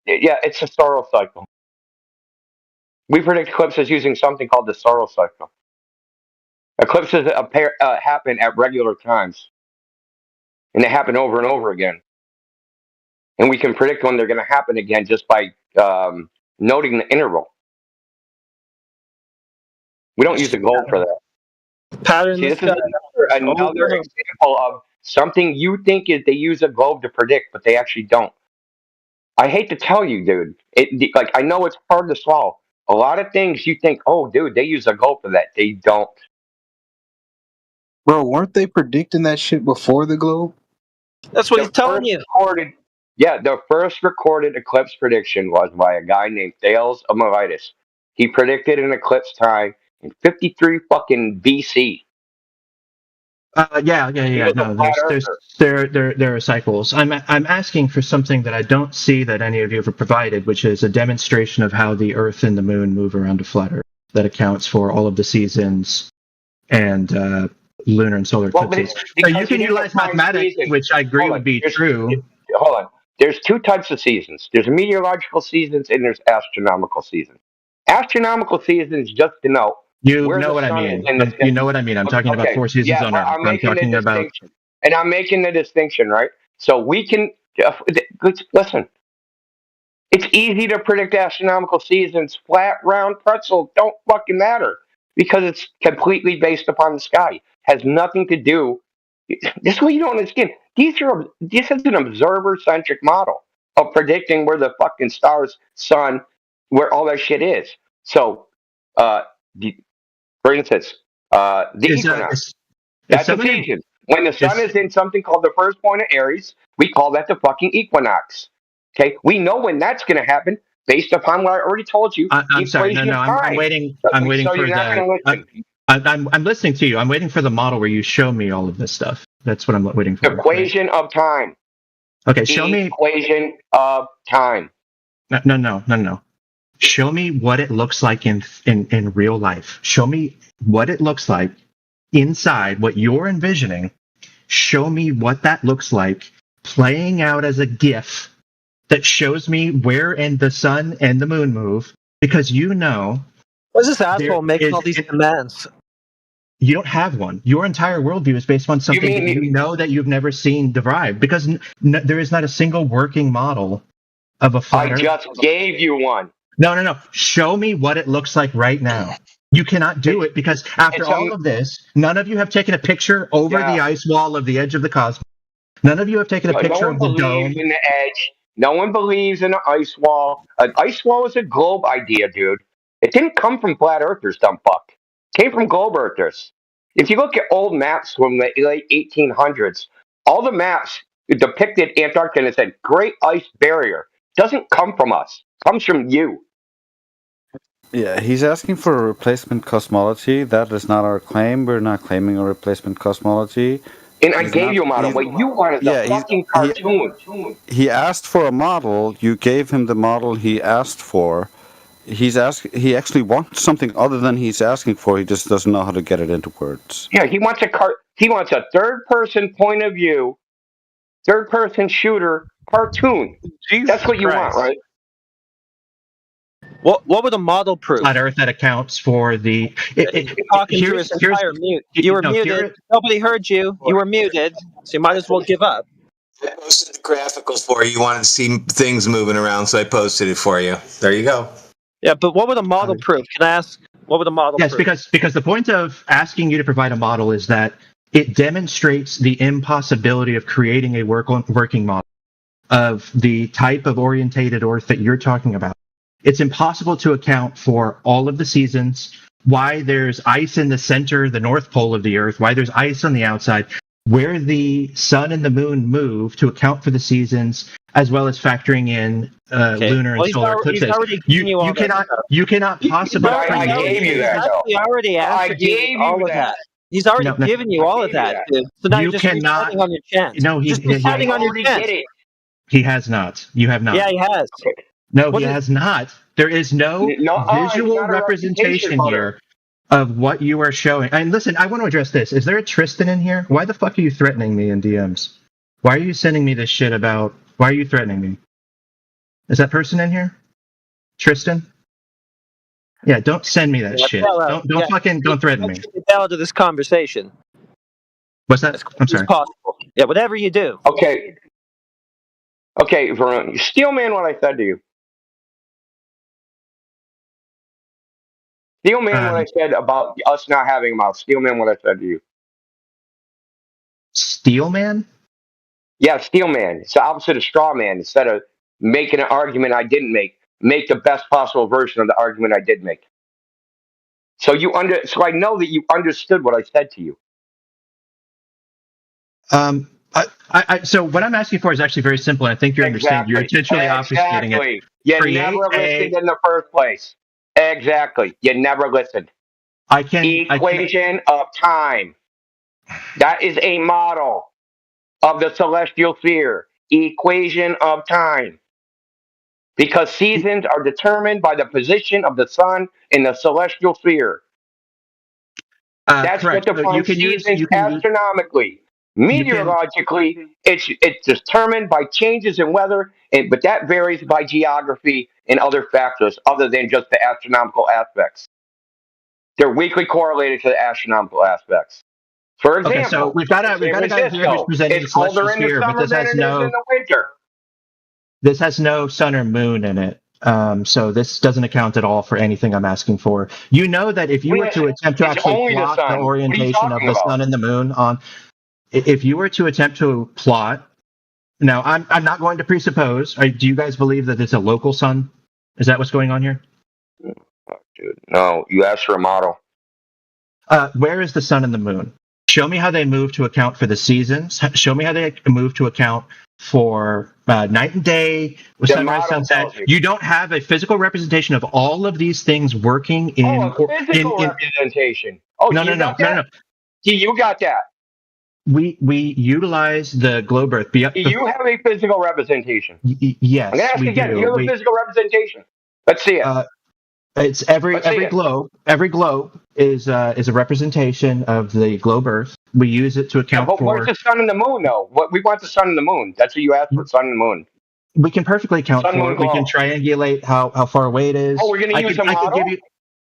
It's a Saros cycle. We predict eclipses using something called the Saros cycle. Eclipses happen at regular times, and they happen over and over again. and we can predict when they're going to happen again just by noting the interval. We don't use a globe for that. Pattern See, the this is sky. another example of something you think is they use a globe to predict, but they actually don't. I hate to tell you, dude. Like, I know it's hard to swallow. A lot of things you think, oh, dude, they use a globe for that. They don't. Bro, weren't they predicting that shit before the globe? That's what he's telling you. The first recorded eclipse prediction was by a guy named Thales of Miletus. He predicted an eclipse time in 53 fucking BC. Yeah. No, there are cycles. I'm asking for something that I don't see that any of you have provided, which is a demonstration of how the Earth and the Moon move around a flat Earth that accounts for all of the seasons and lunar and solar eclipses. So you can utilize mathematics, which I agree would be true. Hold on. There's two types of seasons. There's meteorological seasons and there's astronomical seasons. Astronomical seasons just denote. You know what I mean. You know what I mean. I'm talking about 4 seasons on Earth. I'm talking about. And I'm making the distinction, right? So we can listen. It's easy to predict astronomical seasons. Flat, round, pretzel don't fucking matter because it's completely based upon the sky. Has nothing to do. This is what you don't understand. This is an observer-centric model of predicting where the fucking stars, sun, where all that shit is. So, for instance, the equinox. That's a season. When the sun is in something called the first point of Aries, we call that the fucking equinox. Okay, we know when that's going to happen based upon what I already told you. I'm sorry. No. I'm waiting. I'm waiting for that. I'm listening to you. I'm waiting for the model where you show me all of this stuff. That's what I'm waiting for. Equation of time. Okay, show me. Equation of time. No. Show me what it looks like in real life. Show me what it looks like inside what you're envisioning. Show me what that looks like playing out as a GIF that shows me where and the sun and the moon move, because you know. What's this asshole making all these demands? You don't have one. Your entire worldview is based on something that you know that you've never seen derived, because there is not a single working model of a flat Earth. I just gave you one. No. Show me what it looks like right now. You cannot do it because after all of this, none of you have taken a picture over the ice wall of the edge of the cosmos. None of you have taken a picture of the dome. In the edge. No one believes in an ice wall. An ice wall is a globe idea, dude. It didn't come from flat earthers, dumb fuck. It came from globe earthers. If you look at old maps from the late 1800s, all the maps depicted Antarctica and it said Great Ice Barrier. It doesn't come from us. It comes from you. Yeah, he's asking for a replacement cosmology. That is not our claim. We're not claiming a replacement cosmology. And I gave you a model. What you wanted a fucking cartoon. He asked for a model. You gave him the model he asked for. He actually wants something other than he's asking for. He just doesn't know how to get it into words. Yeah, he wants a third-person point of view, third-person shooter cartoon. That's what you want, right? What would a model prove? Flat Earth that accounts for the. You were muted. Nobody heard you. You were muted, so you might as well give up. I posted the graphicals for you. You wanted to see things moving around, so I posted it for you. There you go. Yeah, but what would a model prove? Can I ask? What would a model prove? Yes, because the point of asking you to provide a model is that it demonstrates the impossibility of creating a working model of the type of orientated Earth that you're talking about. It's impossible to account for all of the seasons, why there's ice in the center, the North Pole of the Earth, why there's ice on the outside, where the sun and the moon move to account for the seasons, as well as factoring in lunar and solar eclipses. You cannot possibly. I gave you that. He already answered all of that. He's already given you all of that, dude. So now you're just sitting on your chance. No, he's sitting on your chance. He has not. You have not. Yeah, he has. No, he has not. There is no visual representation here of what you are showing. And listen, I want to address this. Is there a Tristan in here? Why the fuck are you threatening me in DMs? Why are you sending me this shit about... Why are you threatening me? Is that person in here? Tristan? Yeah, don't send me that shit. Don't threaten me. Out of this conversation. What's that? I'm sorry. Possible. Yeah, whatever you do. Okay. Okay, Vernon, you steel man what I said to you. Steel man what I said about us not having a mouth. Steel man what I said to you. Steel man? Yeah, steel man. It's the opposite of straw man. Instead of making an argument I didn't make the best possible version of the argument I did make. So so I know that you understood what I said to you. So what I'm asking for is actually very simple, and I think you're understanding. You're intentionally obfuscating it. You never listened in the first place. Exactly. You never listened. Equation of time. That is a model of the celestial sphere. Equation of time. Because seasons are determined by the position of the sun in the celestial sphere. That's correct. what defines seasons astronomically. Meteorologically, it's determined by changes in weather, but that varies by geography and other factors other than just the astronomical aspects. They're weakly correlated to the astronomical aspects. For example, okay, so we've got a guy here who's presenting the celestial sphere, but this has no in the winter. This has no sun or moon in it. So this doesn't account at all for anything I'm asking for. You know that if you were to attempt to actually plot the orientation of the sun and the moon on, if you were to attempt to plot, now I'm not going to presuppose. Do you guys believe that it's a local sun? Is that what's going on here? Dude, no, you asked for a model. Where is the sun and the moon? Show me how they move to account for the seasons. Show me how they move to account for night and day, with sunrise, sunset. You don't have a physical representation of all of these things working in. A physical representation. Oh, no. You got that. We utilize the globe Earth. Do you have a physical representation? Yes, I'm gonna ask again. Do you have a physical representation? Let's see it. It's every globe. Every globe is a representation of the globe Earth. We use it to account for. Where's the sun and the moon, though? We want the sun and the moon. That's what you asked for, sun and the moon. We can perfectly account for it. We can triangulate how far away it is. Oh, we're going to use a model?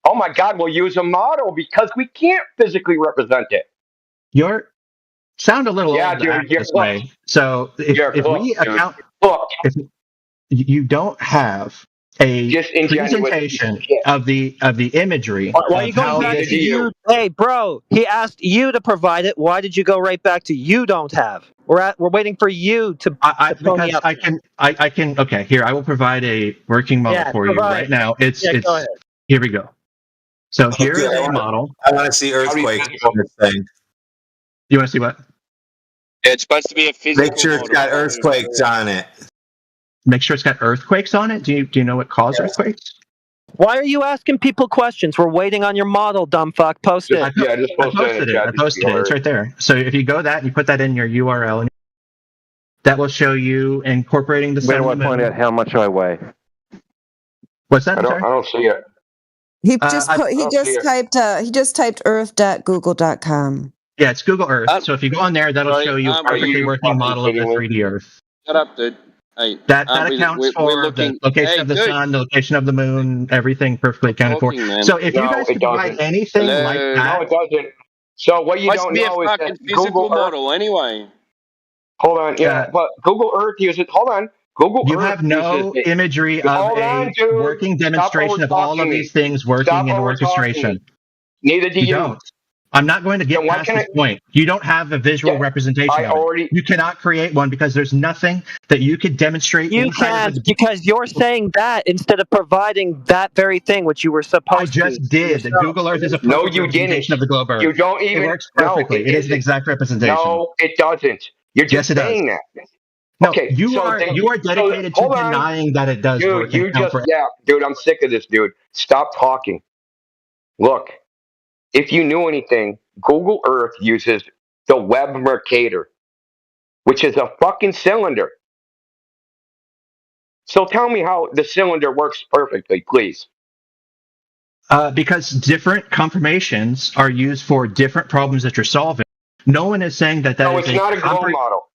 Oh, my God, we'll use a model because we can't physically represent it. You sound a little old to act this way. So if we account... If you don't have a presentation of the imagery. Why are you going back to you? Hey, bro, he asked you to provide it. Why did you go right back to you don't have? We're waiting for you to. Because I can. Okay, here I will provide a working model for you right now. Go ahead. Here we go. So here is a model. I want to see earthquakes on this thing. You want to see what? It's supposed to be a physical. Make sure it's got earthquakes on it. Make sure it's got earthquakes on it? Do you know what caused earthquakes? Why are you asking people questions? We're waiting on your model, dumb fuck. Post it. I just posted it. I posted it. It's right there. So if you go that and you put that in your URL, that will show you incorporating the sun. Wait, point out how much I weigh. What's that? I don't see it. He just typed earth.google.com. Yeah, it's Google Earth. So if you go on there, that'll show you a perfectly working model of the 3D Earth. Shut up, dude. Hey, that accounts for the location of the sun, the location of the moon, everything perfectly accounted for. So if you guys can provide anything like that, no, it doesn't. So what you don't know is that physical model anyway. Hold on, but Google Earth uses. Hold on, Google Earth. You have no imagery of a working demonstration of all of these things working in orchestration. Neither do you. Don't. I'm not going to get past this point. You don't have a visual representation of it. You cannot create one because there's nothing that you could demonstrate. You can't because you're saying that instead of providing that very thing which you were supposed to. I just did. Google Earth is a perfect representation of the globe Earth. You don't even. It works perfectly. It is an exact representation. No, it doesn't. You're just saying that. No, you are dedicated to denying that it does work. Dude, I'm sick of this, dude. Stop talking. Look. If you knew anything, Google Earth uses the Webb Mercator, which is a fucking cylinder. So tell me how the cylinder works perfectly, please. Because different conformations are used for different problems that you're solving. No one is saying that is it's not a globe model.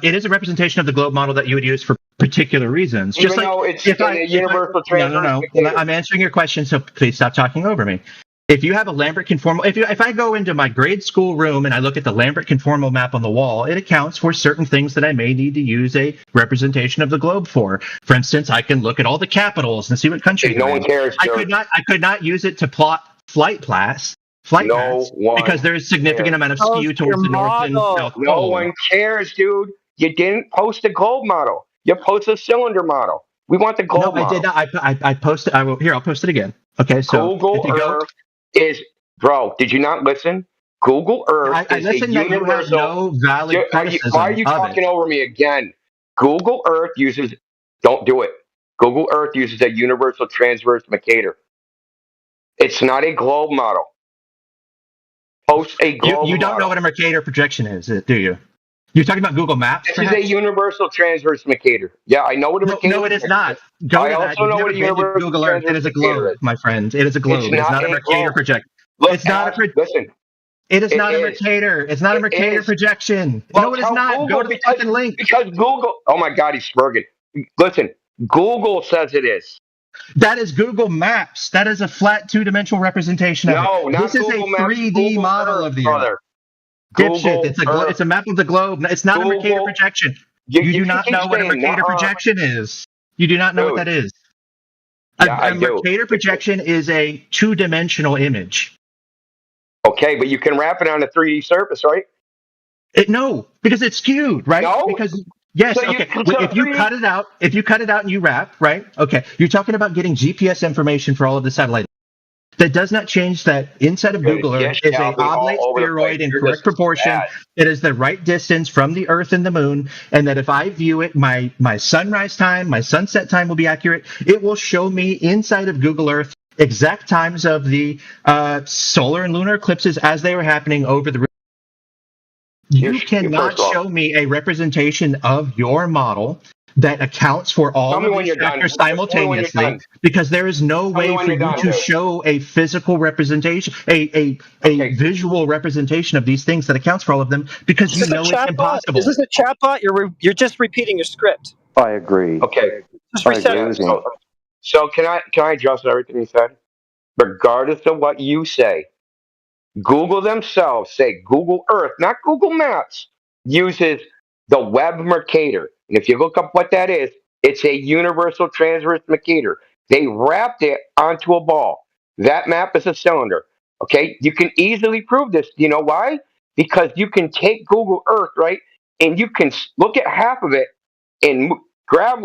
It is a representation of the globe model that you would use for particular reasons. Even though it's a universal transfer. No. I'm answering your question, so please stop talking over me. If you have a Lambert conformal, if I go into my grade school room and I look at the Lambert conformal map on the wall, it accounts for certain things that I may need to use a representation of the globe for. For instance, I can look at all the capitals and see what country No one cares. I could not use it to plot flight paths because there is a significant amount of skew towards the north and south pole. No one cares, dude. You didn't post a globe model. You posted a cylinder model. We want the globe model. No, I did not. I posted. I'll post it again. Okay, so Google Earth is, bro. Did you not listen? Google Earth I is listen a that universal. You have no valid criticism. Why are you talking over me again? Google Earth uses. Don't do it. Google Earth uses a universal transverse Mercator. It's not a globe model. Post a globe model. You don't know what a Mercator projection is, do you? You're talking about Google Maps? This is a universal transverse Mercator. Yeah, I know what a Mercator is. No, it is not. I also know what a universal Google Earth. It is a globe, my friend. It is a globe. It's not a Mercator projection. It's not a listen. It is not a Mercator. It's not a Mercator projection. No, it is not. Go to the fucking link. Because Google. Oh my God, he's smirking. Listen, Google says it is. That is Google Maps. That is a flat two-dimensional representation of it. No, not this is Google a 3D model of the Earth. Dipshit, it's a map of the globe. It's not a Mercator projection. You do not know what a Mercator projection is. You do not know what that is. A Mercator projection is a two-dimensional image. Okay, but you can wrap it on a 3D surface, right? No, because it's skewed, right? No? Because yes, So okay. If you cut it out and you wrap, right? Okay. You're talking about getting GPS information for all of the satellite. That does not change that inside of Google Earth is a oblate spheroid in correct proportion. It is the right distance from the Earth and the Moon, and that if I view it, my sunrise time, my sunset time will be accurate. It will show me inside of Google Earth exact times of the solar and lunar eclipses as they were happening over the. You cannot show me a representation of your model that accounts for all of these factors simultaneously, because there is no way for you to show a physical representation, a visual representation of these things that accounts for all of them, because you know it's impossible. Is this a chatbot? You're just repeating your script. I agree. Okay. Just reset. So can I adjust everything you said? Regardless of what you say, Google themselves say Google Earth, not Google Maps, uses the Web Mercator. And if you look up what that is, it's a universal transverse Mercator. They wrapped it onto a ball. That map is a cylinder. Okay? You can easily prove this. You know why? Because you can take Google Earth, right? And you can look at half of it and grab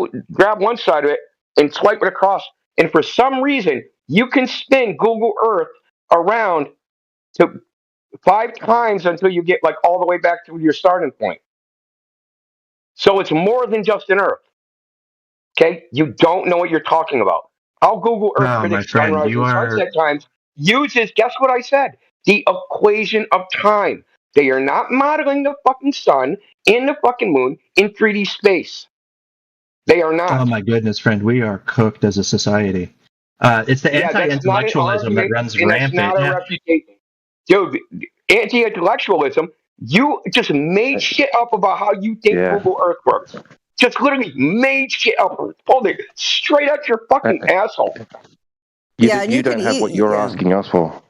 one side of it and swipe it across. And for some reason, you can spin Google Earth around to 5 times until you get like all the way back to your starting point. So it's more than just an Earth. Okay? You don't know what you're talking about. How Google Earth predicts sunrise and sunset times uses, guess what I said? The equation of time. They are not modeling the fucking sun and the fucking moon in 3D space. They are not. Oh my goodness, friend. We are cooked as a society. It's the anti-intellectualism that runs rampant. That's not a reputation. Dude, anti-intellectualism, you just made shit up about how you think Google Earth works. Just literally made shit up. Pulled it straight out your fucking asshole. You don't have what you're asking us for.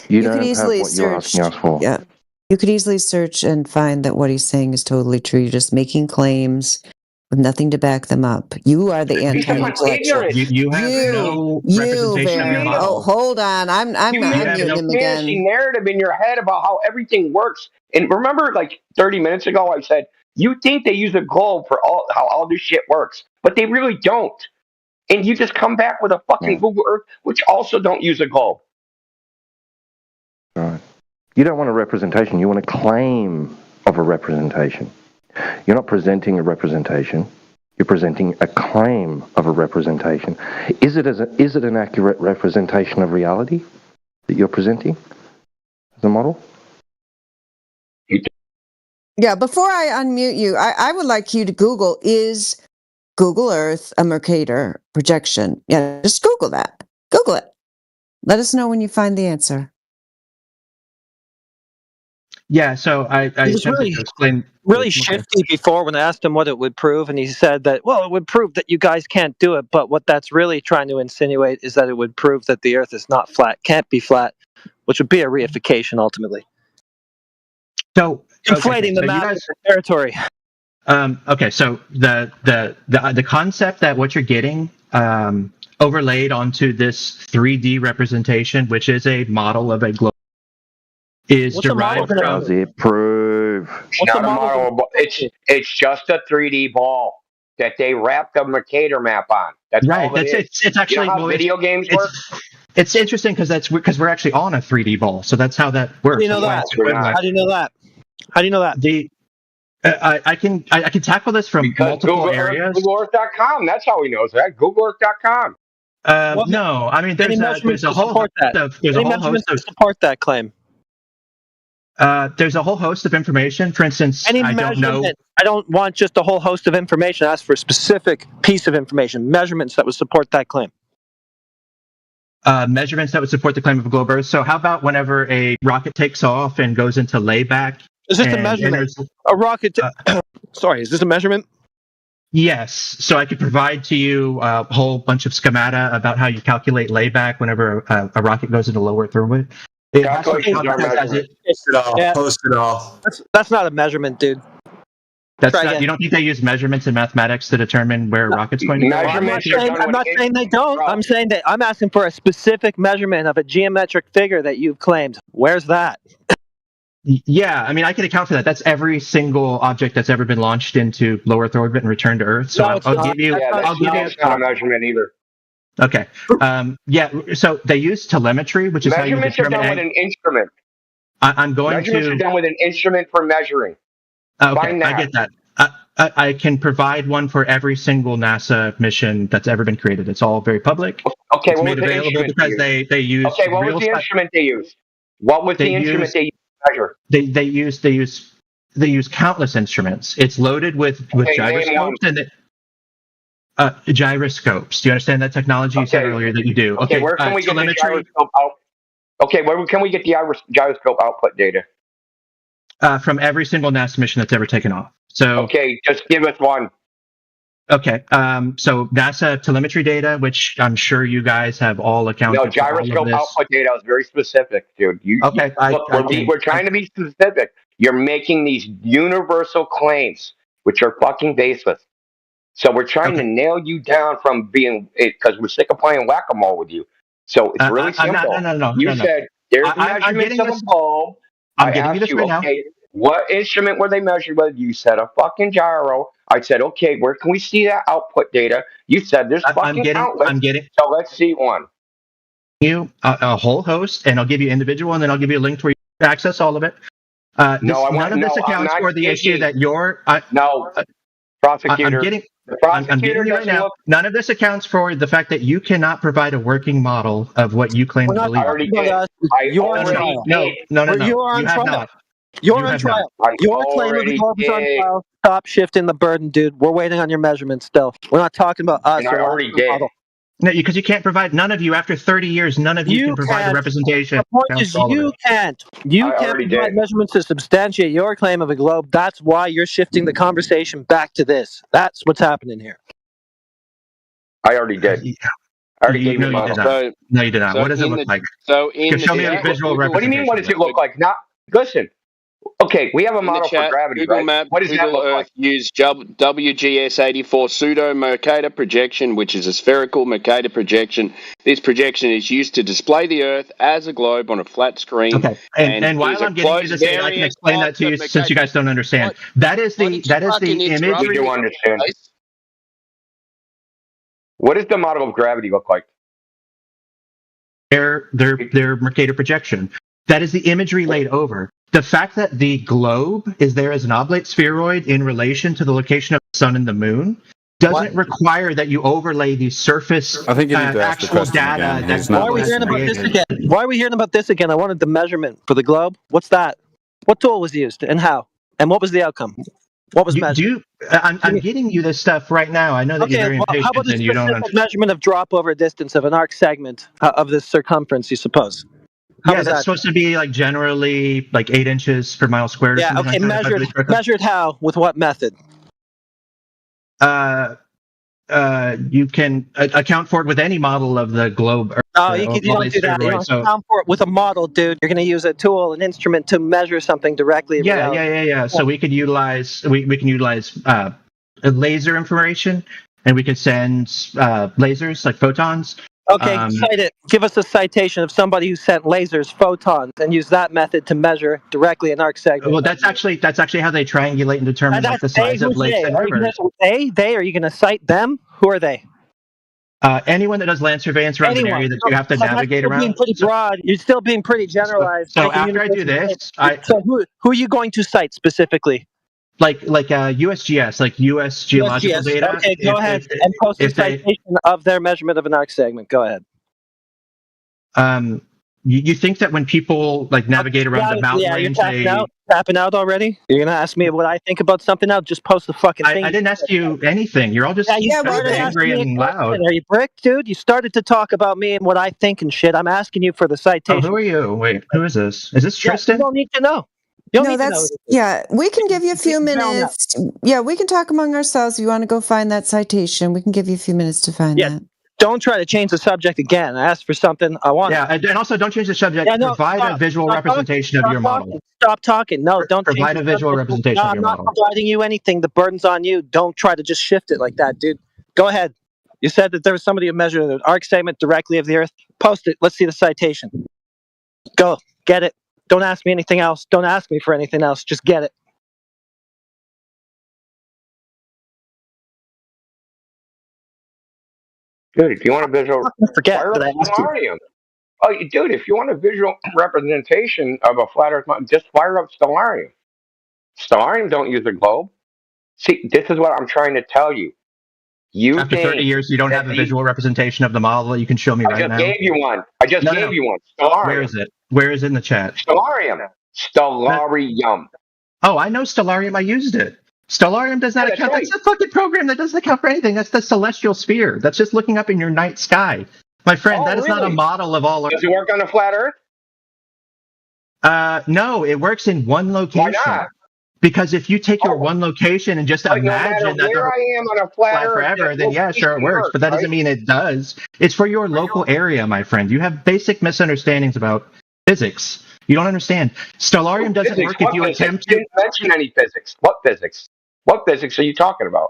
You don't have what you're asking us for. Yeah. You could easily search and find that what he's saying is totally true. You're just making claims with nothing to back them up. You are the anti-intellectual. You have no representation of your model. Oh, hold on. I'm muting him again. Narrative in your head about how everything works. And remember, like 30 minutes ago, I said you think they use a globe for how all this shit works, but they really don't. And you just come back with a fucking Google Earth, which also don't use a globe. Right. You don't want a representation. You want a claim of a representation. You're not presenting a representation. You're presenting a claim of a representation. Is it an accurate representation of reality that you're presenting as a model? Yeah, before I unmute you, I would like you to Google, is Google Earth a Mercator projection? Yeah, just Google that. Google it. Let us know when you find the answer. Yeah, so I attempted to explain. Really shifty before when I asked him what it would prove, and he said that, well, it would prove that you guys can't do it, but what that's really trying to insinuate is that it would prove that the Earth is not flat, can't be flat, which would be a reification ultimately. So Inflating the map of the territory. Okay, so the concept that what you're getting overlaid onto this 3D representation, which is a model of a globe, is What's derived from. Does it prove? It's not a model. It's just a 3D ball that they wrap the Mercator map on. That's Right. all it is. It's actually you know how video games work. It's interesting because we're actually on a 3D ball, so that's how that works. How do you know that? How do you know that? How do you know that? I can tackle this from multiple areas. GoogleEarth.com. That's how he knows that. GoogleEarth.com. No, I mean there's a whole host of support that claim. There's a whole host of information. For instance, I don't know. I don't want just a whole host of information. I ask for a specific piece of information, measurements that would support that claim. Measurements that would support the claim of a globe Earth. So how about whenever a rocket takes off and goes into layback? Is this a measurement? A rocket? Sorry, is this a measurement? Yes. So I could provide to you a whole bunch of schemata about how you calculate layback whenever a rocket goes into low Earth orbit. It has to be Post it all. That's not a measurement, dude. You don't think they use measurements in mathematics to determine where a rocket's going to go? I'm not saying they don't. I'm saying that I'm asking for a specific measurement of a geometric figure that you've claimed. Where's that? Yeah, I mean, I can account for that. That's every single object that's ever been launched into low Earth orbit and returned to Earth. So I'll give you. That's not a measurement either. Okay. So they use telemetry, which is how you determine. Measurements are done with an instrument. I'm going Measurements to. are done with an instrument for measuring. Okay, I get that. I can provide one for every single NASA mission that's ever been created. It's all very public. Okay, it's made available because they use. Okay, what was the instrument they used? What was the instrument they used to measure? They use countless instruments. It's loaded with gyroscopes and gyroscopes. Do you understand that technology? You said earlier that you do. Okay, where can we get the gyroscope out? Okay, where can we get the gyroscope output data? From every single NASA mission that's ever taken off. So okay, just give us one. Okay, so NASA telemetry data, which I'm sure you guys have all accounted for. No, gyroscope output data is very specific, dude. We're trying to be specific. You're making these universal claims, which are fucking baseless. So we're trying to nail you down from being because we're sick of playing whack-a-mole with you. So it's really simple. No. You said there's measurements of a bulb. I'm getting you this right now. What instrument were they measured with? You said a fucking gyro. I said, okay, where can we see that output data? You said there's fucking countless. So let's see one. You a whole host, and I'll give you individual, and then I'll give you a link to where you can access all of it. None of this accounts for the issue that you're. Prosecutor. I'm getting you right now. None of this accounts for the fact that you cannot provide a working model of what you claim to believe. You're on trial. No. You are on trial. You're on trial. Your claim of the globe is on trial. Stop shifting the burden, dude. We're waiting on your measurements still. We're not talking about us. And I already did. No, because you can't provide. None of you, after 30 years, none of you can provide a representation. The point is, you can't. You can't provide measurements to substantiate your claim of a globe. That's why you're shifting the conversation back to this. That's what's happening here. I already did. I already gave you model. No, you did not. What does it look like? So show me a visual representation. What do you mean? What does it look like? Now, listen. Okay, we have a model for gravity, Google right? Map, what does Google that look Earth like? Use WGS84 pseudo Mercator projection, which is a spherical Mercator projection. This projection is used to display the Earth as a globe on a flat screen. Okay, and while I'm getting you this data, I can explain that to you since you guys don't understand. That is the image. We do understand. What does the model of gravity look like? Their Mercator projection. That is the imagery laid over. The fact that the globe is there as an oblate spheroid in relation to the location of the sun and the moon doesn't require that you overlay the surface I think you need to ask actual the data. Why are we hearing about this again? Why are we hearing about this again? I wanted the measurement for the globe. What's that? What tool was used and how? And what was the outcome? What was measured? I'm getting you this stuff right now. I know that you're very impatient how about the and you don't specific measurement of drop over distance of an arc segment of the circumference, you suppose? That's supposed to be like generally like 8 inches per mile squared. Yeah, okay, measured how? With what method? you can account for it with any model of the globe. No, you don't do that. You don't account for it with a model, dude. You're going to use a tool, an instrument to measure something directly. Yeah. So we could utilize laser information, and we could send lasers like photons. Okay, cite it. Give us a citation of somebody who sent lasers, photons, and used that method to measure directly an arc segment. Well, that's actually how they triangulate and determine like the size of lakes and rivers. Are you going to cite them? Who are they? Anyone that does land surveillance around an area that you have to navigate around. Being pretty broad. You're still being pretty generalized. So after I do this, who are you going to cite specifically? Like USGS, like US geological data. Okay, go ahead and post a citation of their measurement of an arc segment. Go ahead. You think that when people like navigate around the mountain range, tapping out already? You're gonna ask me what I think about something else? Just post the fucking thing. I didn't ask you anything. You're all just angry and loud. Are you brick, dude? You started to talk about me and what I think and shit. I'm asking you for the citation. Oh, who are you? Wait, who is this? Is this Tristan? You don't need to know. We can give you a few minutes. Yeah, we can talk among ourselves. If you want to go find that citation, we can give you a few minutes to find that. Don't try to change the subject again. I asked for something. I want. Yeah, and also don't change the subject. Provide a visual representation of your model. Stop talking. No, don't provide a visual representation of your model. I'm not providing you anything. The burden's on you. Don't try to just shift it like that, dude. Go ahead. You said that there was somebody who measured an arc segment directly of the Earth. Post it. Let's see the citation. Go. Get it. Don't ask me anything else. Don't ask me for anything else. Just get it. Dude, if you want a visual, fire up Stellarium. Oh, dude, if you want a visual representation of a flat Earth mountain, just fire up Stellarium. Stellarium don't use a globe. See, this is what I'm trying to tell you. After 30 years, you don't have a visual representation of the model that you can show me right now? I just gave you one. I just gave you one. Stellarium. Where is it? Where is it in the chat? Stellarium. Stellarium. Oh, I know Stellarium. I used it. Stellarium does not account. That's a fucking program that doesn't account for anything. That's the celestial sphere. That's just looking up in your night sky. My friend, that is not a model of all Earth. Does it work on a flat Earth? No, it works in one location. Why not? Because if you take your one location and just imagine that where I am on a flat Earth forever, then yeah, sure it works. But that doesn't mean it does. It's for your local area, my friend. You have basic misunderstandings about physics. You don't understand. Stellarium doesn't work if you attempt to. You didn't mention any physics. What physics? What physics are you talking about?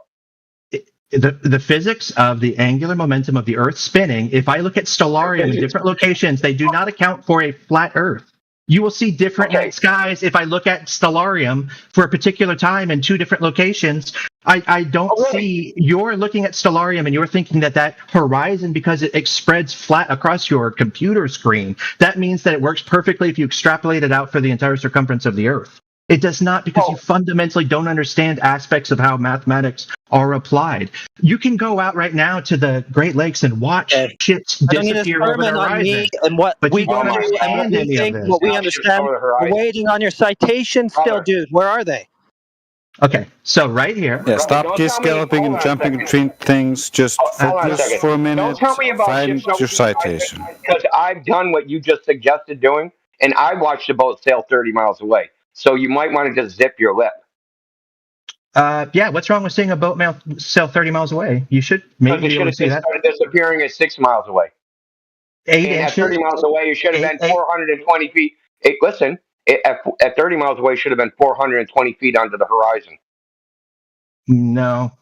The physics of the angular momentum of the Earth spinning. If I look at Stellarium in different locations, they do not account for a flat Earth. You will see different night skies if I look at Stellarium for a particular time in two different locations. I don't see, you're looking at Stellarium and you're thinking that horizon, because it spreads flat across your computer screen, that means that it works perfectly if you extrapolate it out for the entire circumference of the Earth. It does not, because you fundamentally don't understand aspects of how mathematics are applied. You can go out right now to the Great Lakes and watch shit disappear over the horizon. But you don't understand any of this. What we understand, we're waiting on your citation still, dude. Where are they? Okay, so right here. Yeah, stop galloping and jumping between things. Just focus for a minute. Don't tell me about find your citation. Because I've done what you just suggested doing, and I watched a boat sail 30 miles away. So you might want to just zip your lip. Yeah, what's wrong with seeing a boat sail 30 miles away? You should maybe be able to see that. Started disappearing at 6 miles away. 8 inches. At 30 miles away, you should have been 420 feet. At 30 miles away, should have been 420 feet onto the horizon. No,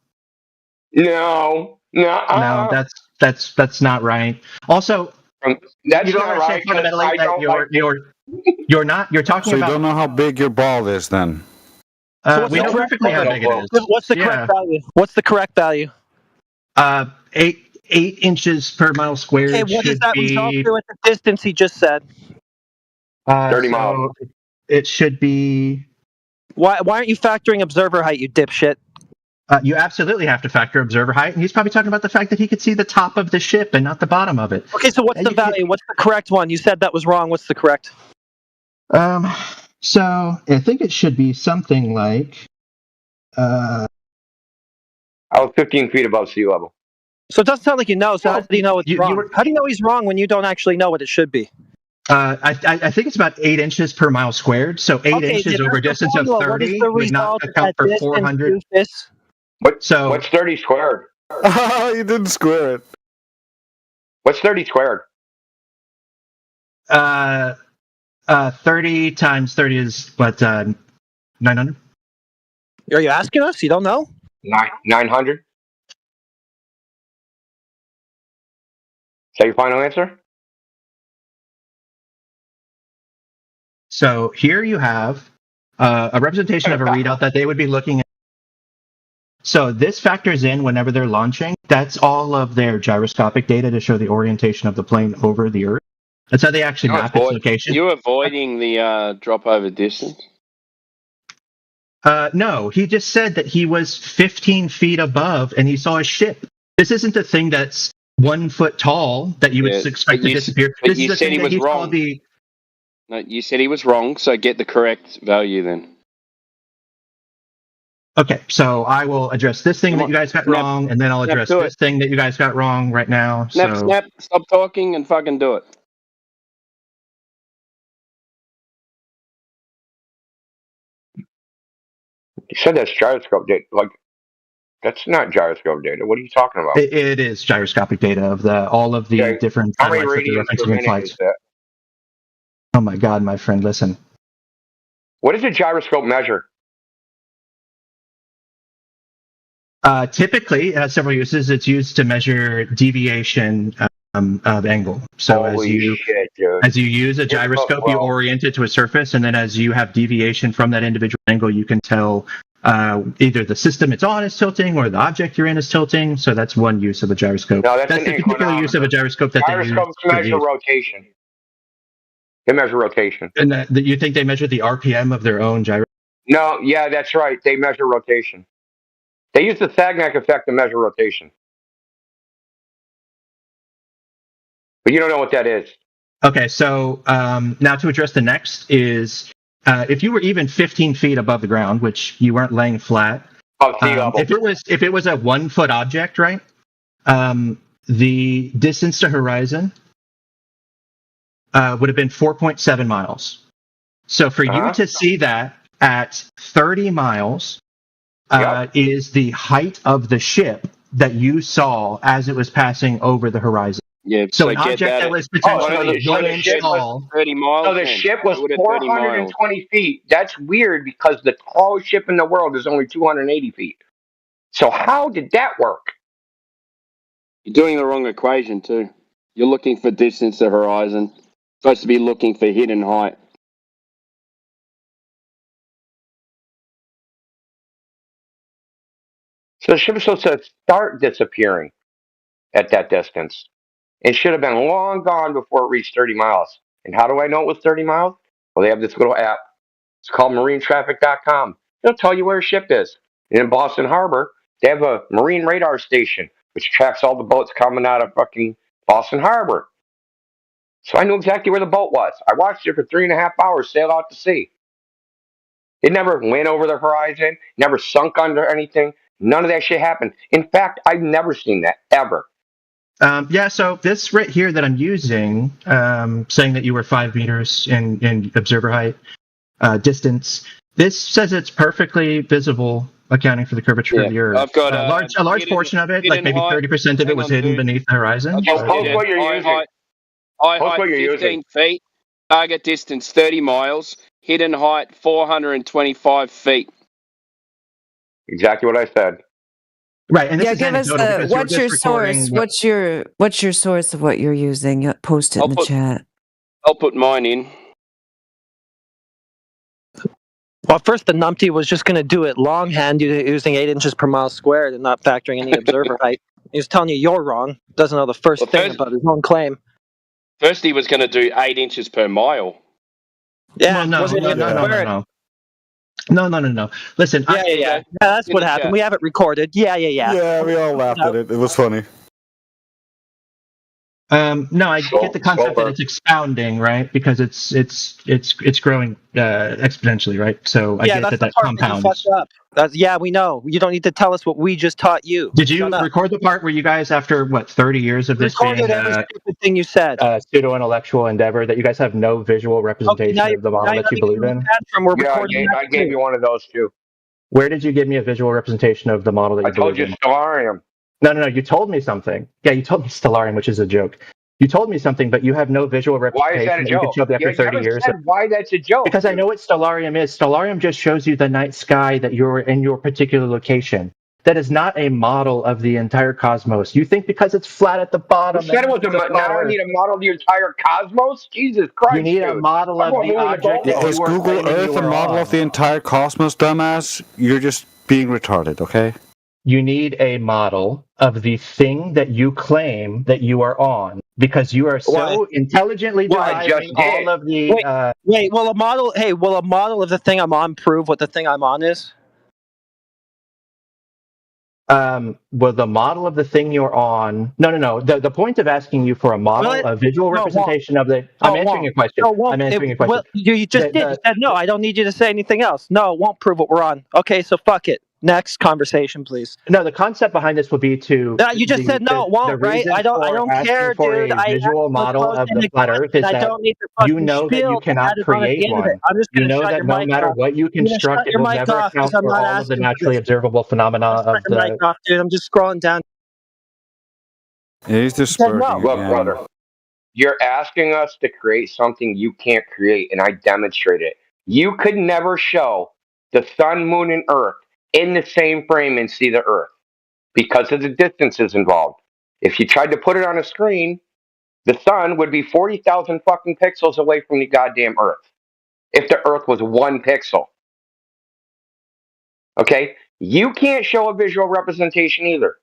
that's not right. Also, that's not right. Fundamentally, you're not. You're talking about. So you don't know how big your ball is, then. We know perfectly how big it is. What's the correct value? What's the correct value? 8 inches per mile squared. Okay, what does that result to at the distance he just said? 30 miles. It should be. Why aren't you factoring observer height, you dipshit? You absolutely have to factor observer height, and he's probably talking about the fact that he could see the top of the ship and not the bottom of it. Okay, so what's the value? What's the correct one? You said that was wrong. What's the correct? So I think it should be something like. I was 15 feet above sea level. So it doesn't sound like you know. So how do you know it's wrong? How do you know he's wrong when you don't actually know what it should be? I think it's about 8 inches per mile squared. So 8 inches over a distance of 30 would not account for 400. What's 30 squared? You didn't square it. What's 30 squared? 30 times 30 is what, 900? Are you asking us? You don't know? 900? Is that your final answer? So here you have a representation of a readout that they would be looking at. So this factors in whenever they're launching. That's all of their gyroscopic data to show the orientation of the plane over the Earth. That's how they actually map its location. You're avoiding the drop over distance? No, he just said that he was 15 feet above and he saw a ship. This isn't a thing that's 1 foot tall that you would expect to disappear. But This you is a said thing he that was he wrong. saw the. No, you said he was wrong, so get the correct value then. Okay, so I will address this thing that you guys got wrong, and then I'll address this thing that you guys got wrong right now. Snap, stop talking and fucking do it. You said that's gyroscope data. Like, that's not gyroscope data. What are you talking about? It is gyroscopic data of all of the different How many satellites that they're radians per referencing in minute flights. is that? Oh my God, my friend, listen. What does a gyroscope measure? Typically, it has several uses. It's used to measure deviation of angle. So Holy shit, dude. as you use a gyroscope, you orient it to a surface, and then as you have deviation from that individual angle, you can tell either the system it's on is tilting or the object you're in is tilting. So that's one use of a gyroscope. No, that's the particular use of a gyroscope that gyroscopes measure rotation. They measure rotation. And you think they measure the RPM of their own gyroscope? No, yeah, that's right. They measure rotation. They use the Sagnac effect to measure rotation. But you don't know what that is. Okay, so now to address the next is if you were even 15 feet above the ground, which you weren't laying flat. Sea level. If it was a 1 foot object, right? The distance to horizon would have been 4.7 miles. So for you to see that at 30 miles is the height of the ship that you saw as it was passing over the horizon. Yeah, so an object that was potentially 1 inch tall. 30 miles. So the ship was 420 feet. That's weird because the tallest ship in the world is only 280 feet. So how did that work? You're doing the wrong equation too. You're looking for distance to horizon. Supposed to be looking for hidden height. So the ship was supposed to start disappearing at that distance. It should have been long gone before it reached 30 miles. And how do I know it was 30 miles? Well, they have this little app. It's called marinetraffic.com. It'll tell you where a ship is. And in Boston Harbor, they have a marine radar station, which tracks all the boats coming out of fucking Boston Harbor. So I knew exactly where the boat was. I watched it for 3.5 hours sail out to sea. It never went over the horizon, never sunk under anything. None of that shit happened. In fact, I've never seen that, ever. So this right here that I'm using, saying that you were 5 meters in observer height distance, this says it's perfectly visible, accounting for the curvature of the Earth. I've got a large portion of it, like maybe 30% of it, was hidden beneath the horizon. Post what you're using. High height 15 feet. Target distance 30 miles. Hidden height 425 feet. Exactly what I said. Right, and this is give us what's your source? What's your source of what you're using? Post it in the chat. I'll put mine in. Well, first the numpty was just going to do it longhand using 8 inches per mile squared and not factoring any observer height. He was telling you you're wrong. Doesn't know the first thing about his own claim. First, he was going to do 8 inches per mile. Yeah, no. Listen, yeah. That's what happened. We have it recorded. Yeah. Yeah, we all laughed at it. It was funny. No, I get the concept that it's expounding, right? Because it's growing exponentially, right? So I get that compounds. We know. You don't need to tell us what we just taught you. Did you record the part where you guys, after 30 years of this being every stupid thing you said, pseudo-intellectual endeavor, that you guys have no visual representation of the model that you believe in? I gave you one of those too. Where did you give me a visual representation of the model that you believe in? I told you Stellarium. No. You told me something. Yeah, you told me Stellarium, which is a joke. You told me something, but you have no visual Why is that representation a that you can joke? show up after You 30 haven't years. said why that's a joke. Because I know what Stellarium is. Stellarium just shows you the night sky that you're in your particular location. That is not a model of the entire cosmos. You think because it's flat at the bottom, You said it was now I need a model of the entire cosmos? Jesus Christ, you need dude. a model I'm of going the moving the object that goalpost. Is you are Google claiming Earth you a are model on. of the entire cosmos, dumbass? You're just being retarded, okay? You need a model of the thing that you claim that you are on, because you are so intelligently Why? deriving all of the. Wait. Will a model? Hey, will a model of the thing I'm on prove what the thing I'm on is? Well, the model of the thing you're on. No. The point of asking you for a model, a visual representation of the. I'm answering your question. No, it won't. I'm answering your question. You just did. You said no. I don't need you to say anything else. No, it won't prove what we're on. Okay, so fuck it. Next conversation, please. No, the concept behind this would be to. You just said no, it won't, the right? reason I for don't asking care, for dude. a visual model of the flat Earth is I that don't need the you fucking know that you spiel cannot added on at create the end of it. one. I'm just You gonna know shut that your no mic matter off. what you I'm gonna shut construct, it your will mic never off because account I'm for not all of the asking for naturally this. observable phenomena I'll of shut your mic the. off, dude. I'm just scrolling down. He's just said no. spurting Look, again. brother, you're asking us to create something you can't create, and I demonstrate it. You could never show the sun, moon, and Earth in the same frame and see the Earth because of the distances involved. If you tried to put it on a screen, the sun would be 40,000 fucking pixels away from the goddamn Earth. If the Earth was 1 pixel. Okay? You can't show a visual representation either.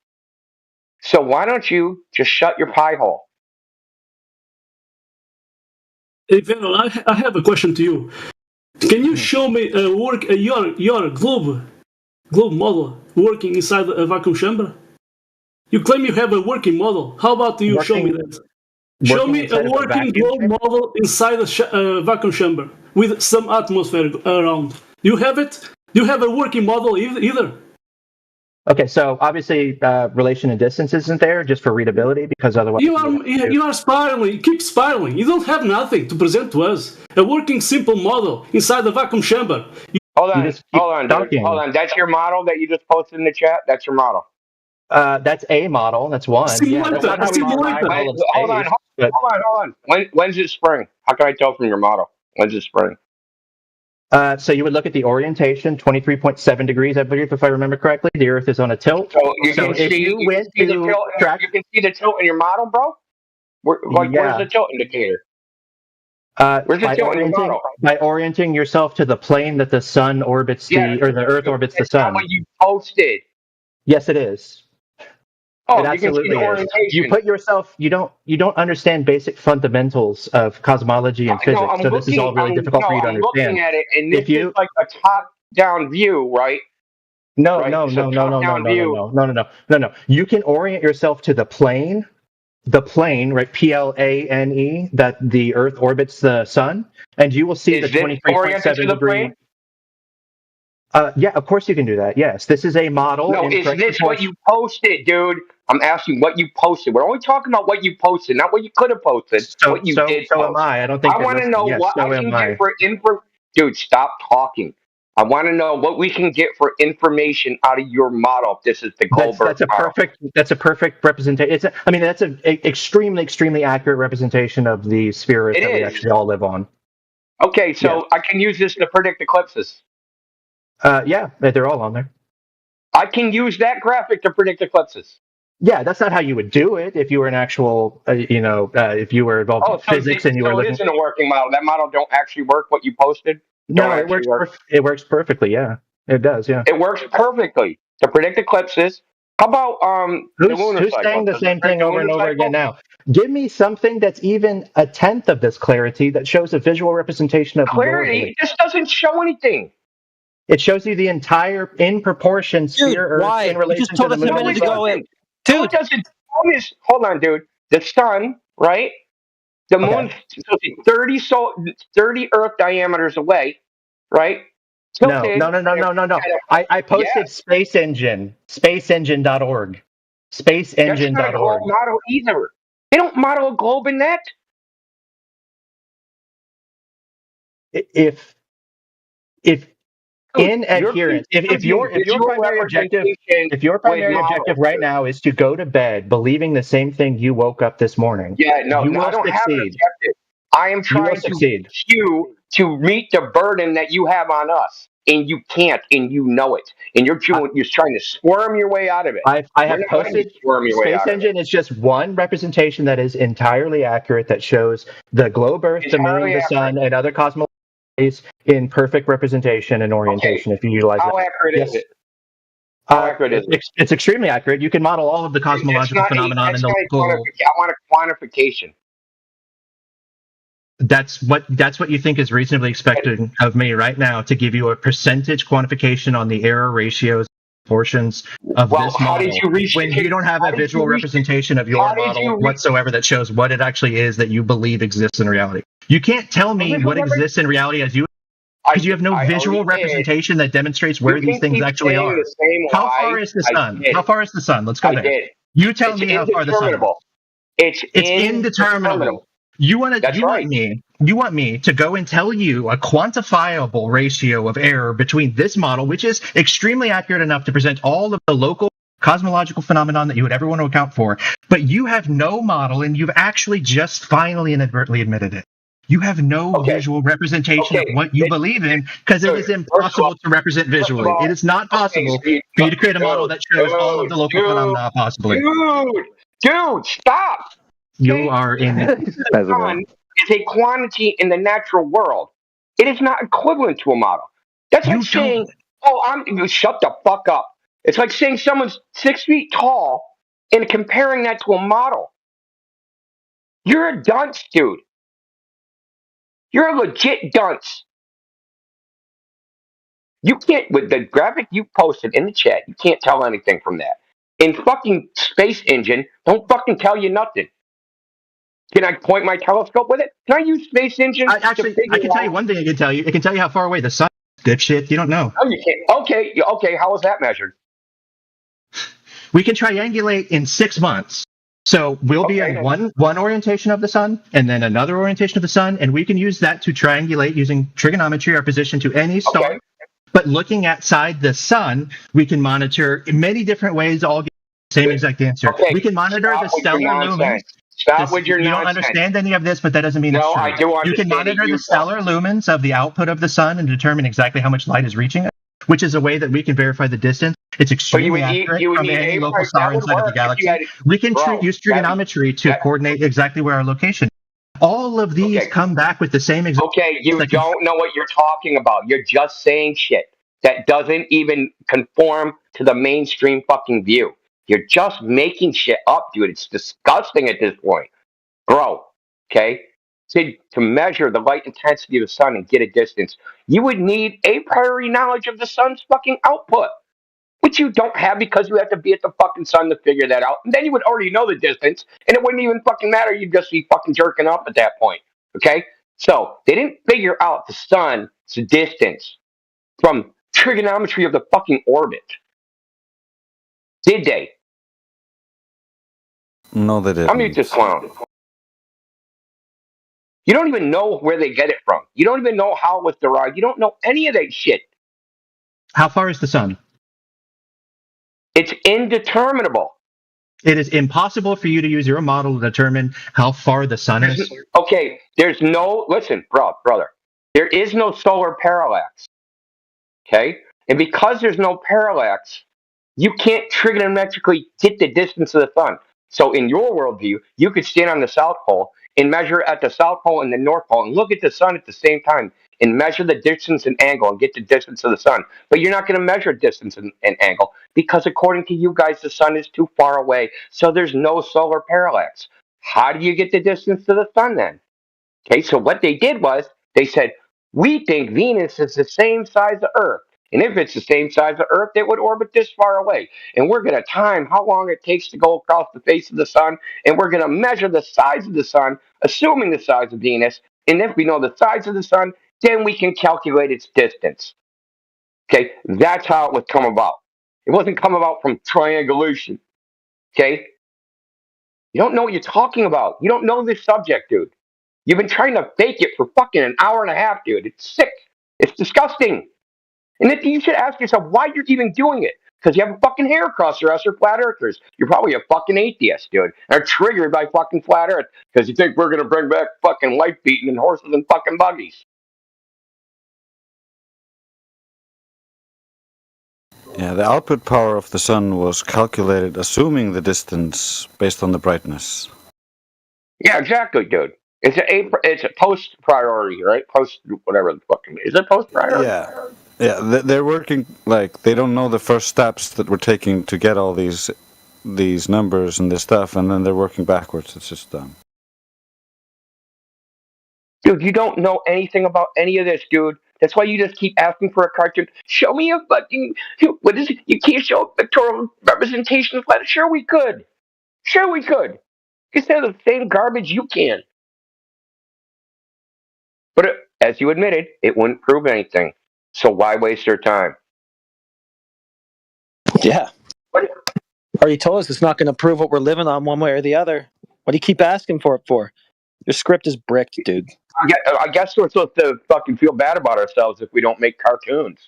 So why don't you just shut your pie hole? Hey, Vernon, I have a question to you. Can you show me your globe model working inside a vacuum chamber? You claim you have a working model. How about you show me that? Show me a inside of a working vacuum globe chamber? model inside a vacuum chamber with some atmosphere around. Do you have it? Do you have a working model either? Okay, so obviously relation and distance isn't there just for readability, because otherwise You are spiraling. You keep spiraling. You don't have nothing to present to us. A working simple model inside the vacuum chamber. Hold on, just keep dude. talking. Hold on. That's your model that you just posted in the chat? That's your model. That's a model. That's one. Yeah, that's not how we define all of space. Hold on. When's it spring? How can I tell from your model? When's it spring? So you would look at the orientation, 23.7 degrees, I believe, if I remember correctly. The Earth is on a tilt. So you can if see you went the to tilt. track, You can see the tilt in your model, bro. Where's the tilt indicator? Where's the tilt in your model? by orienting yourself to the plane that the sun orbits the Earth orbits the sun. That's not what you posted. Yes, it is. Oh, it absolutely you can see the is. orientation. You put yourself. You don't understand basic fundamentals of cosmology and physics. So this is all really difficult for you to understand. I'm looking at it, and this is like a top-down view, right? No. You can orient yourself to the plane, right? Plane, that the Earth orbits the sun, and you will see the 23.7 degree. Yeah, of course you can do that. Yes, this is a model. No, is this what you posted, dude? I'm asking what you posted. We're only talking about what you posted, not what you could have posted. What you did so post. am I. I don't think I want to know what I can get for info. Dude, stop talking. I want to know what we can get for information out of your model. If this is the Goldberg model. That's a perfect representation. That's an extremely accurate representation of the sphere that we actually all live on. Okay, so I can use this to predict eclipses. Yeah, they're all on there. I can use that graphic to predict eclipses. Yeah, that's not how you would do it if you were an actual, if you were involved in physics and you were looking. So it isn't a working model. That model don't actually work. What you posted. No, it works. It works perfectly. Yeah, it does. Yeah, it works perfectly to predict eclipses. How about who's saying the same thing over and over again now? Give me something that's even a tenth of this clarity that shows a visual representation of clarity. This doesn't show anything. It shows you the entire in proportion sphere Earth in relation to the moon. A minute ago, dude, doesn't. Hold on, dude. The sun, right? The moon, 30 Earth diameters away, right? Tilted. No. I posted Space Engine, spaceengine.org. Spaceengine.org. That's not a globe model either. They don't model a globe in that. If in adherence. If your primary objective right now is to go to bed believing the same thing you woke up this morning, no, you I will don't have an succeed. objective. I am You will trying to succeed. get you to meet the burden that you have on us, and you can't, and you know it, and you're trying to squirm your way out of it. I have posted. Space Engine is just one representation that is entirely accurate, that shows the globe Earth, the moon, the sun, and other cosmological bodies in perfect representation and orientation. If you utilize How that, accurate is it? How accurate is it? It's extremely accurate. You can model all of the cosmological phenomenon in the local. I want a quantification. That's what you think is reasonably expected of me right now, to give you a percentage quantification on the error ratios, portions of this model, when you don't have a visual representation of your model whatsoever that shows what it actually is that you believe exists in reality. You can't tell me what exists in reality as you, because you have no visual representation that demonstrates where these things actually are. How far is the sun? How far is the sun? Let's go there. You tell me how far the sun is. It's indeterminable. You want me to go and tell you a quantifiable ratio of error between this model, which is extremely accurate enough to present all of the local cosmological phenomenon that you would ever want to account for, but you have no model, and you've actually just finally inadvertently admitted it. You have no visual representation of what you believe in, because it is impossible to represent visually. It is not possible for you to create a model that shows all of the local phenomena possibly. Dude, stop! You are in. The sun is a quantity in the natural world. It is not equivalent to a model. That's like saying, shut the fuck up. It's like saying someone's 6 feet tall and comparing that to a model. You're a dunce, dude. You're a legit dunce. You can't, with the graphic you posted in the chat, you can't tell anything from that. In fucking Space Engine, don't fucking tell you nothing. Can I point my telescope with it? Can I use Space Engine? I can tell you one thing. I can tell you. It can tell you how far away the sun is. Dipshit, you don't know. Oh, you can't. Okay. How was that measured? We can triangulate in 6 months. So we'll be in one orientation of the sun, and then another orientation of the sun, and we can use that to triangulate using trigonometry our position to any star. Okay. But looking outside the sun, we can monitor in many different ways, all get the same exact answer. Okay. We can monitor the stellar lumens. Stop with your nonsense. You don't understand any of this, but that doesn't mean it's true. I do understand. You can monitor the stellar lumens of the output of the sun and determine exactly how much light is reaching it, which is a way that we can verify the distance. It's extremely accurate from any local star inside of the galaxy. We can use trigonometry to coordinate exactly where our location is. All of these come back with the same exact. Okay, you don't know what you're talking about. You're just saying shit that doesn't even conform to the mainstream fucking view. You're just making shit up, dude. It's disgusting at this point. Bro, okay? To measure the light intensity of the sun and get a distance, you would need a priori knowledge of the sun's fucking output, which you don't have because you have to be at the fucking sun to figure that out. And then you would already know the distance, and it wouldn't even fucking matter. You'd just be fucking jerking up at that point, okay? So they didn't figure out the sun's distance from trigonometry of the fucking orbit. Did they? No, they didn't. I'll mute this clown. You don't even know where they get it from. You don't even know how it was derived. You don't know any of that shit. How far is the sun? It's indeterminable. It is impossible for you to use your model to determine how far the sun is. Okay, listen, brother. There is no solar parallax. Okay? And because there's no parallax, you can't trigonometrically get the distance of the sun. So in your worldview, you could stand on the South Pole and measure at the South Pole and the North Pole and look at the sun at the same time and measure the distance and angle and get the distance of the sun. But you're not going to measure distance and angle because according to you guys, the sun is too far away. So there's no solar parallax. How do you get the distance to the sun then? Okay, so what they did was they said, we think Venus is the same size as Earth. And if it's the same size as Earth, it would orbit this far away. And we're going to time how long it takes to go across the face of the sun. And we're going to measure the size of the sun, assuming the size of Venus. And if we know the size of the sun, then we can calculate its distance. Okay, that's how it would come about. It wasn't come about from triangulation. Okay? You don't know what you're talking about. You don't know this subject, dude. You've been trying to fake it for fucking an hour and a half, dude. It's sick. It's disgusting. And then you should ask yourself why you're even doing it. Because you have a fucking hair across your ass or flat earthers. You're probably a fucking atheist, dude. And are triggered by fucking flat earth. Because you think we're going to bring back fucking life beating and horses and fucking buggies. Yeah, the output power of the sun was calculated assuming the distance based on the brightness. Yeah, exactly, dude. It's a post priority, right? Post whatever the fucking is it post priority? Yeah. Yeah, they're working like they don't know the first steps that we're taking to get all these numbers and this stuff, and then they're working backwards. It's just dumb. Dude, you don't know anything about any of this, dude. That's why you just keep asking for a cartoon. Show me a fucking what is it? You can't show a pictorial representation of letters. Sure we could. Sure we could. Because they're the same garbage you can. But as you admitted, it wouldn't prove anything. So why waste your time? Yeah. Already told us it's not going to prove what we're living on one way or the other. What do you keep asking for it for? Your script is bricked, dude. I guess we're supposed to fucking feel bad about ourselves if we don't make cartoons.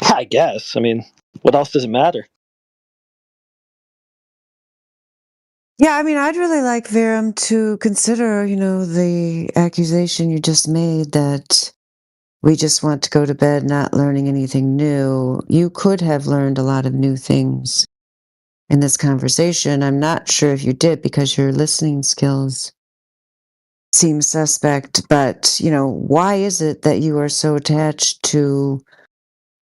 I guess. I mean, what else does it matter? Yeah, I mean, I'd really like Verum to consider, the accusation you just made that we just want to go to bed not learning anything new. You could have learned a lot of new things in this conversation. I'm not sure if you did because your listening skills seem suspect, but, why is it that you are so attached to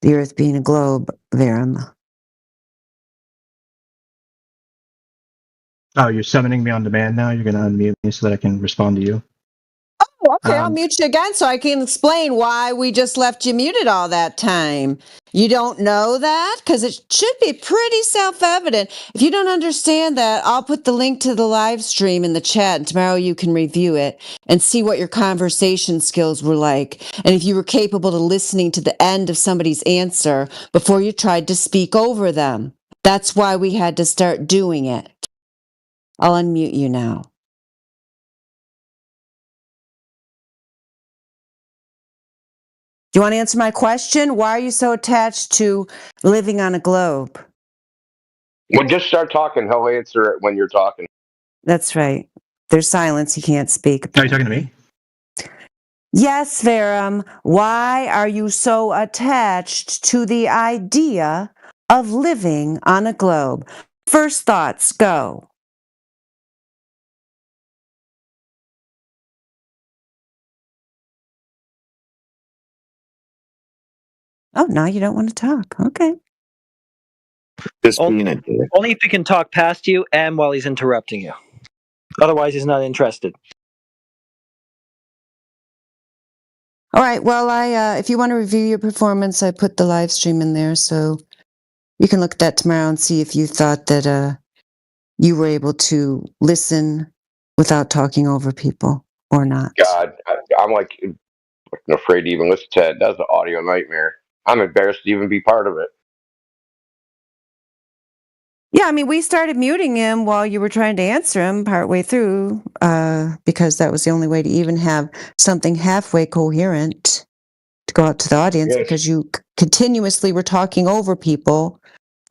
the Earth being a globe, Verum? Oh, you're summoning me on demand now? You're going to unmute me so that I can respond to you? Oh, okay, I'll mute you again so I can explain why we just left you muted all that time. You don't know that? Because it should be pretty self-evident. If you don't understand that, I'll put the link to the live stream in the chat, and tomorrow you can review it and see what your conversation skills were like, and if you were capable of listening to the end of somebody's answer before you tried to speak over them. That's why we had to start doing it. I'll unmute you now. Do you want to answer my question? Why are you so attached to living on a globe? Well, just start talking. He'll answer it when you're talking. That's right. There's silence. He can't speak. Are you talking to me? Yes, Verum. Why are you so attached to the idea of living on a globe? First thoughts, go. Oh, now you don't want to talk. Okay. Just Only, being a dick. only if he can talk past you and while he's interrupting you. Otherwise, he's not interested. All right. Well, if you want to review your performance, I put the live stream in there, so you can look at that tomorrow and see if you thought that you were able to listen without talking over people or not. God, I'm like afraid to even listen to it. That's an audio nightmare. I'm embarrassed to even be part of it. Yeah, I mean, we started muting him while you were trying to answer him partway through, because that was the only way to even have something halfway coherent to go out to the audience, Yes. because you continuously were talking over people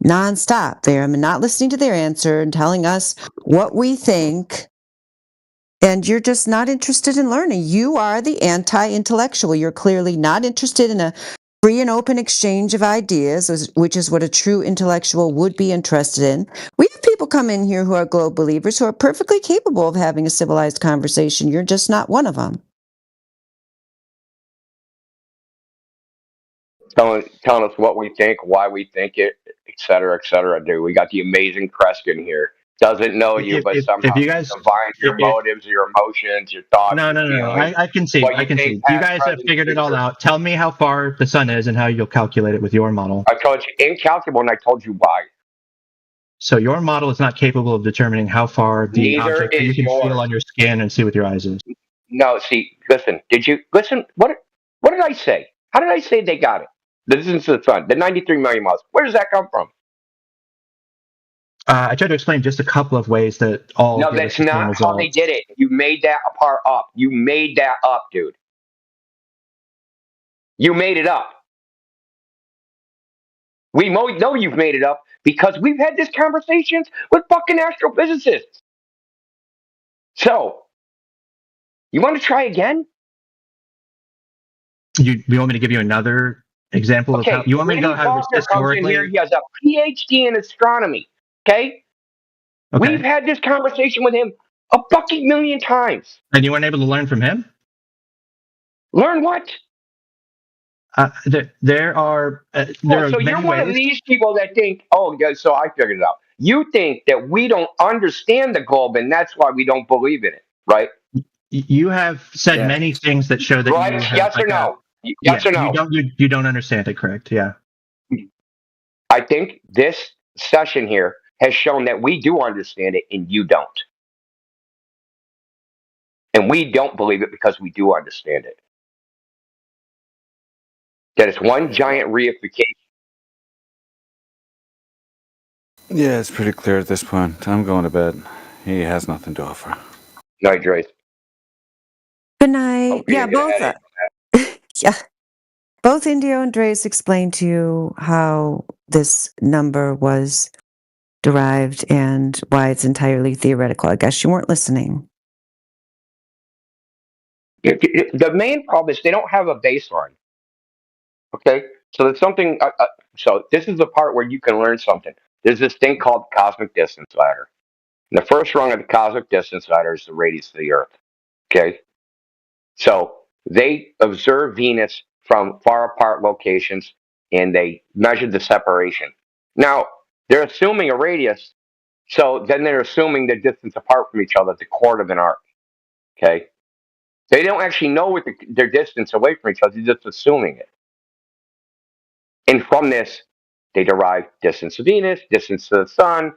nonstop there. I mean, not listening to their answer and telling us what we think. And you're just not interested in learning. You are the anti-intellectual. You're clearly not interested in a free and open exchange of ideas, which is what a true intellectual would be interested in. We have people come in here who are globe believers who are perfectly capable of having a civilized conversation. You're just not one of them. Telling us what we think, why we think it, et cetera, dude. We got the amazing Preston here. Doesn't know you, but somehow If you guys, divines your motives, your emotions, your thoughts, no, your feelings. I can see. What I you can think see. You past, guys have present, figured it all future. out. Tell me how far the sun is and how you'll calculate it with your model. I told you incalculable, and I told you why. So your model is not capable of determining how far the Neither object that you is can yours. feel on your skin and see with your eyes is. No, see, listen. Did you listen? What did I say? How did I say they got it? The distance to the sun, the 93 million miles. Where does that come from? I tried to explain just a couple of ways that all No, give us that's the same not how they results. did it. You made that part up. You made that up, dude. You made it up. We know you've made it up because we've had these conversations with fucking astrophysicists. So, you want to try again? You want me to give you another example of how Okay, you want me to go Lenny how this Faulkner comes in here. historically? He has a PhD in astronomy. Okay? We've Okay. had this conversation with him a fucking million times. And you weren't able to learn from him? Learn what? There are So you're many one of ways. these people that think, oh, yeah, so I figured it out. You think that we don't understand the globe, and that's why we don't believe in it, right? You have said Yeah. many things that show that Right? you have Yes or like a no? Yes or no? you don't understand it, correct? Yeah. I think this session here has shown that we do understand it and you don't. And we don't believe it because we do understand it. That it's one giant reification. Yeah, it's pretty clear at this point. I'm going to bed. He has nothing to offer. Night, Dre. Good night. Hope you Yeah, didn't get a both. headache. Yeah, both Indio and Dre's explained to you how this number was derived and why it's entirely theoretical. I guess you weren't listening. The main problem is they don't have a baseline. Okay? So there's something. So this is the part where you can learn something. There's this thing called the cosmic distance ladder. And the first rung of the cosmic distance ladder is the radius of the Earth. Okay? So they observe Venus from far apart locations and they measured the separation. Now, they're assuming a radius, so then they're assuming the distance apart from each other, the chord of an arc. Okay? They don't actually know what their distance away from each other, they're just assuming it. And from this, they derive distance to Venus, distance to the sun,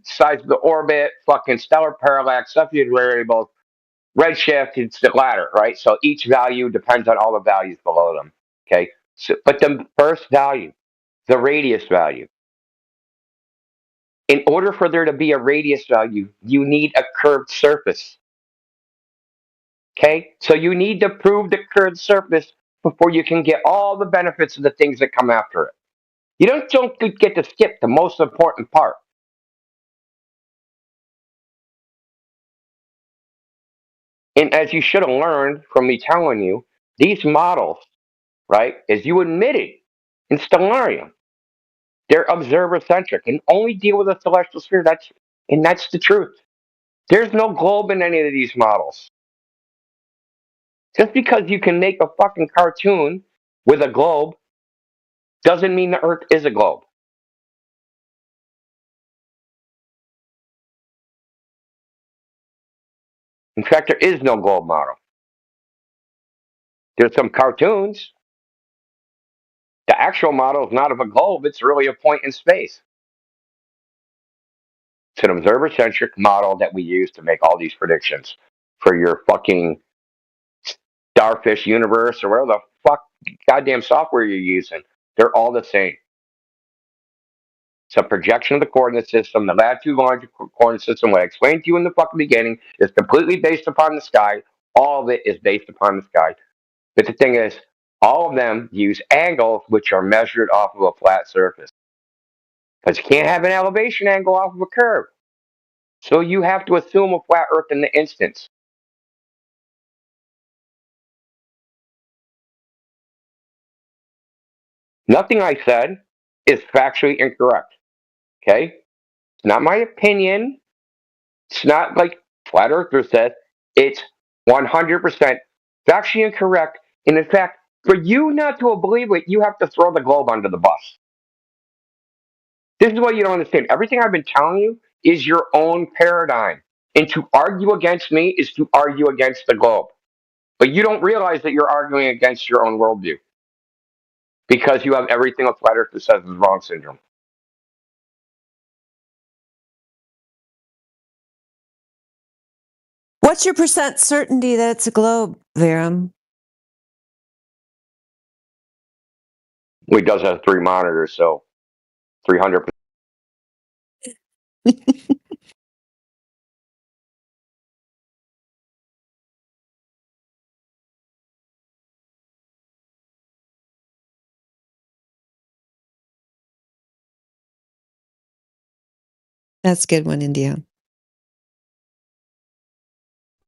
size of the orbit, fucking stellar parallax, Cepheid variables, redshift, it's the ladder, right? So each value depends on all the values below them. Okay. So, but the first value, the radius value, in order for there to be a radius value, you need a curved surface. Okay. So you need to prove the curved surface before you can get all the benefits of the things that come after it. You don't get to skip the most important part. And as you should have learned from me telling you, these models, right, as you admitted in Stellarium, they're observer centric and only deal with a celestial sphere. That's the truth. There's no globe in any of these models. Just because you can make a fucking cartoon with a globe doesn't mean the Earth is a globe. In fact, there is no globe model. There's some cartoons. The actual model is not of a globe, it's really a point in space. It's an observer centric model that we use to make all these predictions for your fucking starfish universe or whatever the fuck goddamn software you're using. They're all the same. It's a projection of the coordinate system. The latitude longitude coordinate system, what I explained to you in the fucking beginning, is completely based upon the sky. All of it is based upon the sky. But the thing is, all of them use angles which are measured off of a flat surface. Because you can't have an elevation angle off of a curve. So you have to assume a flat Earth in the instance. Nothing I said is factually incorrect. Okay? It's not my opinion. It's not like Flat Earther said. It's 100% factually incorrect. And in fact, for you not to believe it, you have to throw the globe under the bus. This is what you don't understand. Everything I've been telling you is your own paradigm. And to argue against me is to argue against the globe. But you don't realize that you're arguing against your own worldview because you have everything a Flat Earther says is wrong syndrome. What's your percent certainty that it's a globe, Verum? Well, he does have 3 monitors, so 300%. That's a good one, India.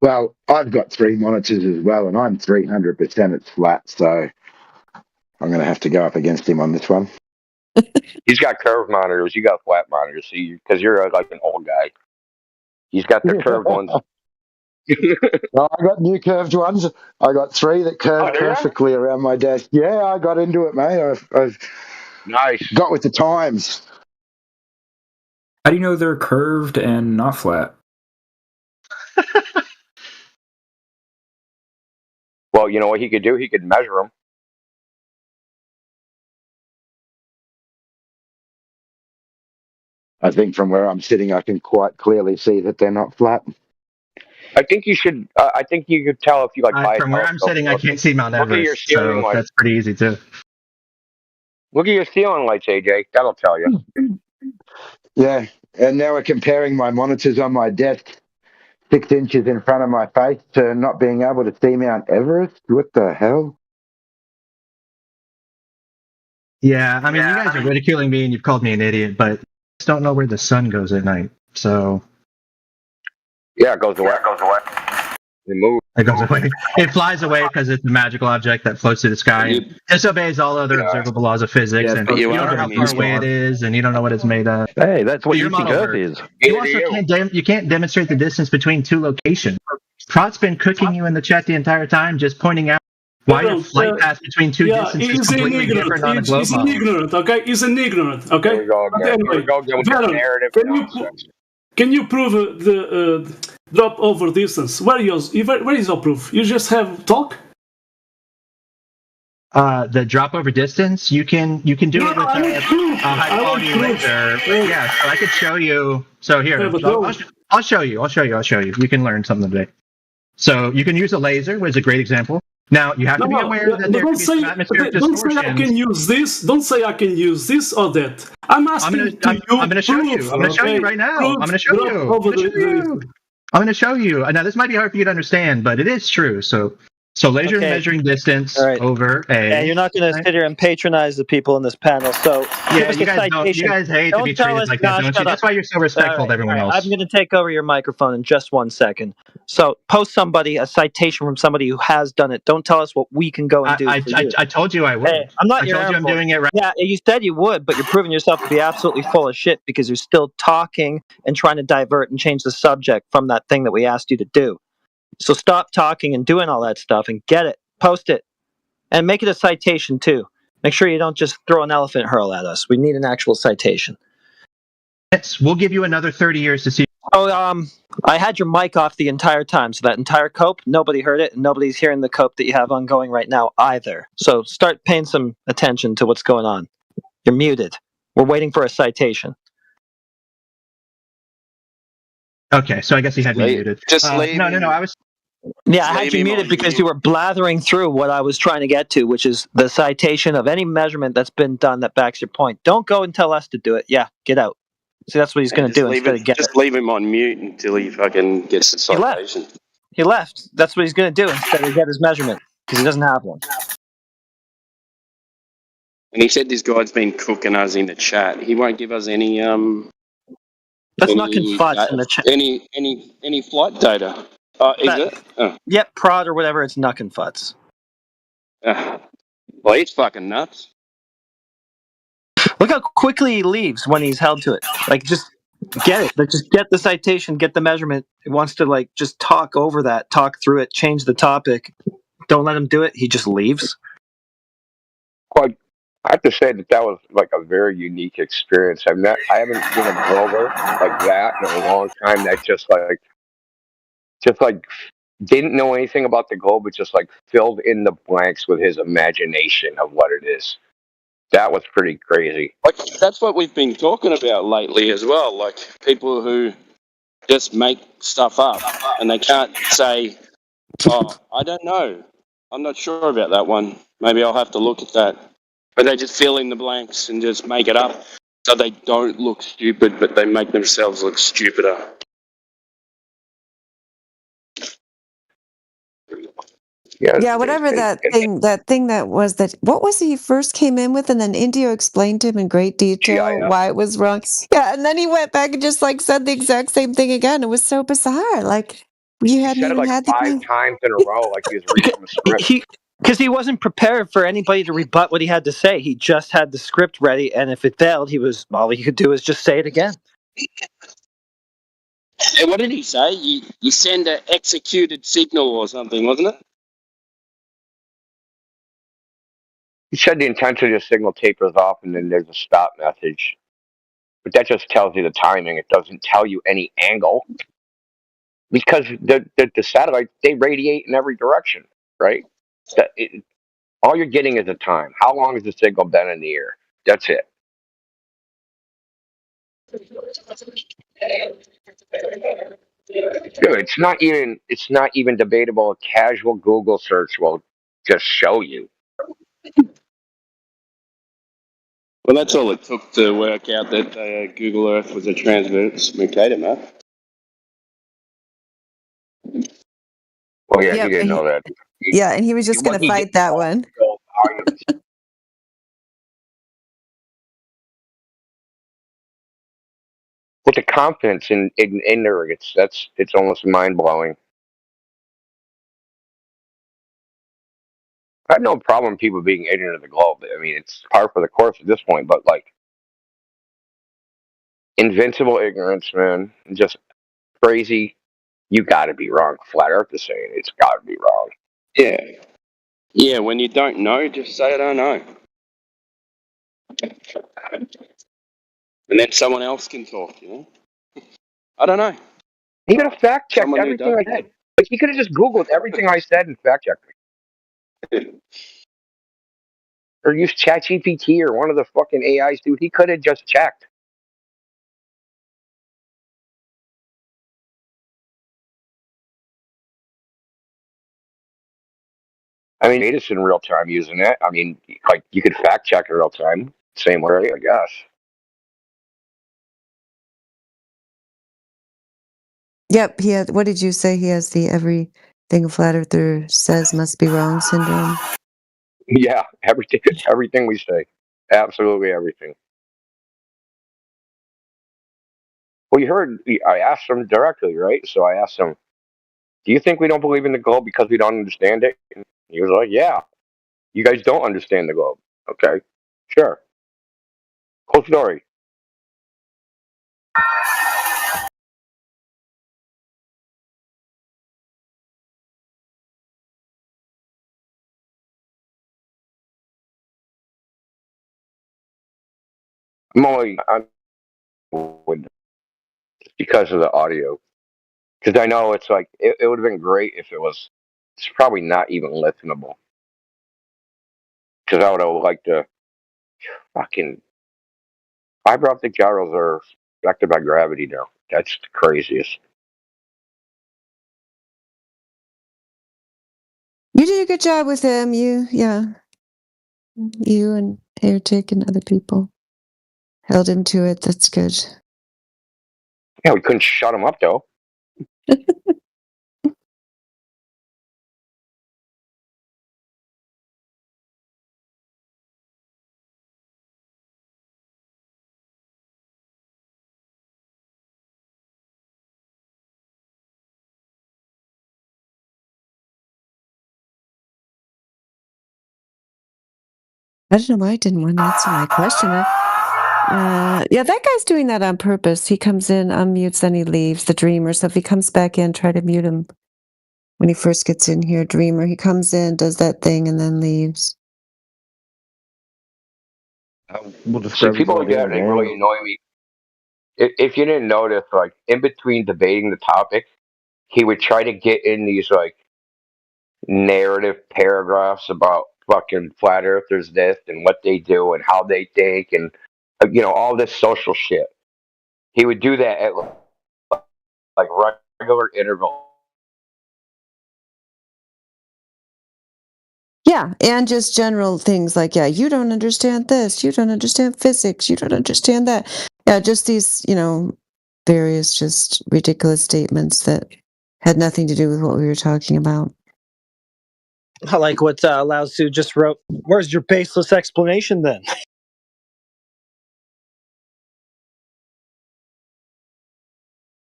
Well, I've got 3 monitors as well, and I'm 300% it's flat, so I'm going to have to go up against him on this one. He's got curved monitors. You got flat monitors. See, because you're like an old guy. He's got the curved ones. No, I got new curved ones. I got 3 that curve perfectly around my desk. Yeah, I got into it, mate. I've Nice. got with the times. How do you know they're curved and not flat? Well, you know what he could do? He could measure them. I think from where I'm sitting, I can quite clearly see that they're not flat. I think you should. I think you could tell if you like buy From where I'm sitting, I can't see Mount Look at your Everest, ceiling so lights. that's pretty easy too. Look at your ceiling lights, AJ. That'll tell you. Yeah, and now we're comparing my monitors on my desk 6 inches in front of my face to not being able to see Mount Everest. What the hell? Yeah, I mean, you guys are ridiculing me and you've called me an idiot, but I just don't know where the sun goes at night. So Yeah, it goes away. It moves. it goes away. It flies away because it's a magical object that floats through the sky and disobeys all other observable laws of physics. Yeah, and but you you don't know are how an far Easter away it egg. is, and you don't know what it's made of. Hey, that's what Your you think model Earth works. is. You also can't demonstrate the distance between 2 locations. Trot's been cooking you in the chat the entire time, just pointing out why your flight path between 2 distances is completely different on a globe He's model. ignorant, okay? He's an ignorant, okay? Here we go But again. anyway, Here we go again with Vernon, the narrative nonsense. can you prove the drop over distance? Where is your proof? You just have talk? The drop over distance, you can do it with a high quality laser. Yeah, so I could show you. So here, I'll show you. You can learn something today. So you can use a laser, which is a great example. Now you have to be aware that there can be some atmospheric distortions. Don't say I can use this. Don't say I can use this or that. I'm asking you. I'm going to show you. I'm going to show you right now. I'm going to show you. I'm going to show you. Now this might be hard for you to understand, but it is true. So laser measuring distance over a. Yeah, you're not going to sit here and patronize the people in this panel. So yeah, you guys hate to be treated like that, don't you? That's why you're so respectful of everyone else. I'm going to take over your microphone in just 1 second. So post a citation from somebody who has done it. Don't tell us what we can go and do. I told you I would. Hey, I'm not I your told you I'm doing it right. Yeah, you said you would, but you're proving yourself to be absolutely full of shit because you're still talking and trying to divert and change the subject from that thing that we asked you to do. So stop talking and doing all that stuff and get it. Post it. And make it a citation, too. Make sure you don't just throw an elephant hurl at us. We need an actual citation. Yes, we'll give you another 30 years to see. Oh, I had your mic off the entire time, so that entire cope, nobody heard it, and nobody's hearing the cope that you have ongoing right now either. So start paying some attention to what's going on. You're muted. We're waiting for a citation. Okay, so I guess he had me muted. No, I was. Yeah, I had you muted because you were blathering through what I was trying to get to, which is the citation of any measurement that's been done that backs your point. Don't go and tell us to do it. Yeah, get out. See, that's what he's going to do instead of get Just leave him on mute until he fucking gets the citation. He left. That's what he's going to do instead of get his measurement because he doesn't have one. And he said this guy's been cooking us in the chat. He won't give us any That's not confutz in the chat. Any flight data. Is it? Oh. Yep, prod or whatever, it's nuck and futz. Well, he's fucking nuts. Look how quickly he leaves when he's held to it. Like, just get it. Like, just get the citation, get the measurement. He wants to, like, just talk over that, talk through it, change the topic. Don't let him do it. He just leaves. Well, I have to say that was like a very unique experience. I haven't been a glober like that in a long time. That just like didn't know anything about the globe, but just like filled in the blanks with his imagination of what it is. That was pretty crazy. Like that's what we've been talking about lately as well. Like people who just make stuff up and they can't say, "Oh, I don't know. I'm not sure about that one. Maybe I'll have to look at that." But they just fill in the blanks and just make it up, so they don't look stupid, but they make themselves look stupider. Yeah, whatever that thing that was that what was he first came in with, and then India explained to him in great detail why it was wrong. Yeah, and then he went back and just like said the exact same thing again. It was so bizarre. Like you He hadn't said it even like had the 5 times in a row, like he was reading from a script. Because he wasn't prepared for anybody to rebut what he had to say. He just had the script ready, and if it failed, all he could do is just say it again. And what did he say? You send an executed signal or something, wasn't it? He said the intensity of the signal tapers off, and then there's a stop message. But that just tells you the timing. It doesn't tell you any angle because the satellites, they radiate in every direction, right? All you're getting is the time. How long has the signal been in the air? That's it. Dude, it's not even debatable. A casual Google search will just show you. Well, that's all it took to work out that Google Earth was a transverse Mercator map. Oh yeah, he Yep. didn't know that. Yeah, and he was just going to fight that one. With the confidence in ignorance, it's almost mind blowing. I have no problem with people being ignorant of the globe. I mean, it's par for the course at this point, but like invincible ignorance, man, just crazy. You got to be wrong. Flat Earth is saying it's got to be wrong. Yeah. Yeah, when you don't know, just say I don't know. And then someone else can talk, you know? I don't know. He could have fact checked Someone who everything does. I said. Like he could have just Googled everything I said and fact checked me. Or used ChatGPT or one of the fucking AIs, dude. He could have just checked. I mean, it's in real time using it. I mean, like you could fact check in real time, same way, I guess. Yep, he had. What did you say? He has the everything a flat earther says must be wrong syndrome. Yeah, everything we say, absolutely everything. Well, you heard. I asked him directly, right? So I asked him, "Do you think we don't believe in the globe because we don't understand it?" And he was like, "Yeah, you guys don't understand the globe." Okay, sure. Cool story. I'm with because of the audio. Because I know it's like it would have been great if it was. It's probably not even listenable. Because I would have liked to fucking fiber optic gyros are affected by gravity now. That's the craziest. You did a good job with him. You and Airtick and other people held him to it. That's good. Yeah, we couldn't shut him up though. I don't know why I didn't want to answer my question. Yeah, that guy's doing that on purpose. He comes in, unmutes, then he leaves. The dreamer. So if he comes back in, try to mute him when he first gets in here. Dreamer. He comes in, does that thing, and then leaves. We'll See, describe his people like idea that, they again. really annoy me. If you didn't notice, like in between debating the topic, he would try to get in these like narrative paragraphs about fucking flat earthers this and what they do and how they think and all this social shit. He would do that at like regular intervals. Yeah, and just general things like, yeah, you don't understand this, you don't understand physics, you don't understand that. Yeah, just these, various just ridiculous statements that had nothing to do with what we were talking about. I like what Lao Tzu just wrote. Where's your baseless explanation then?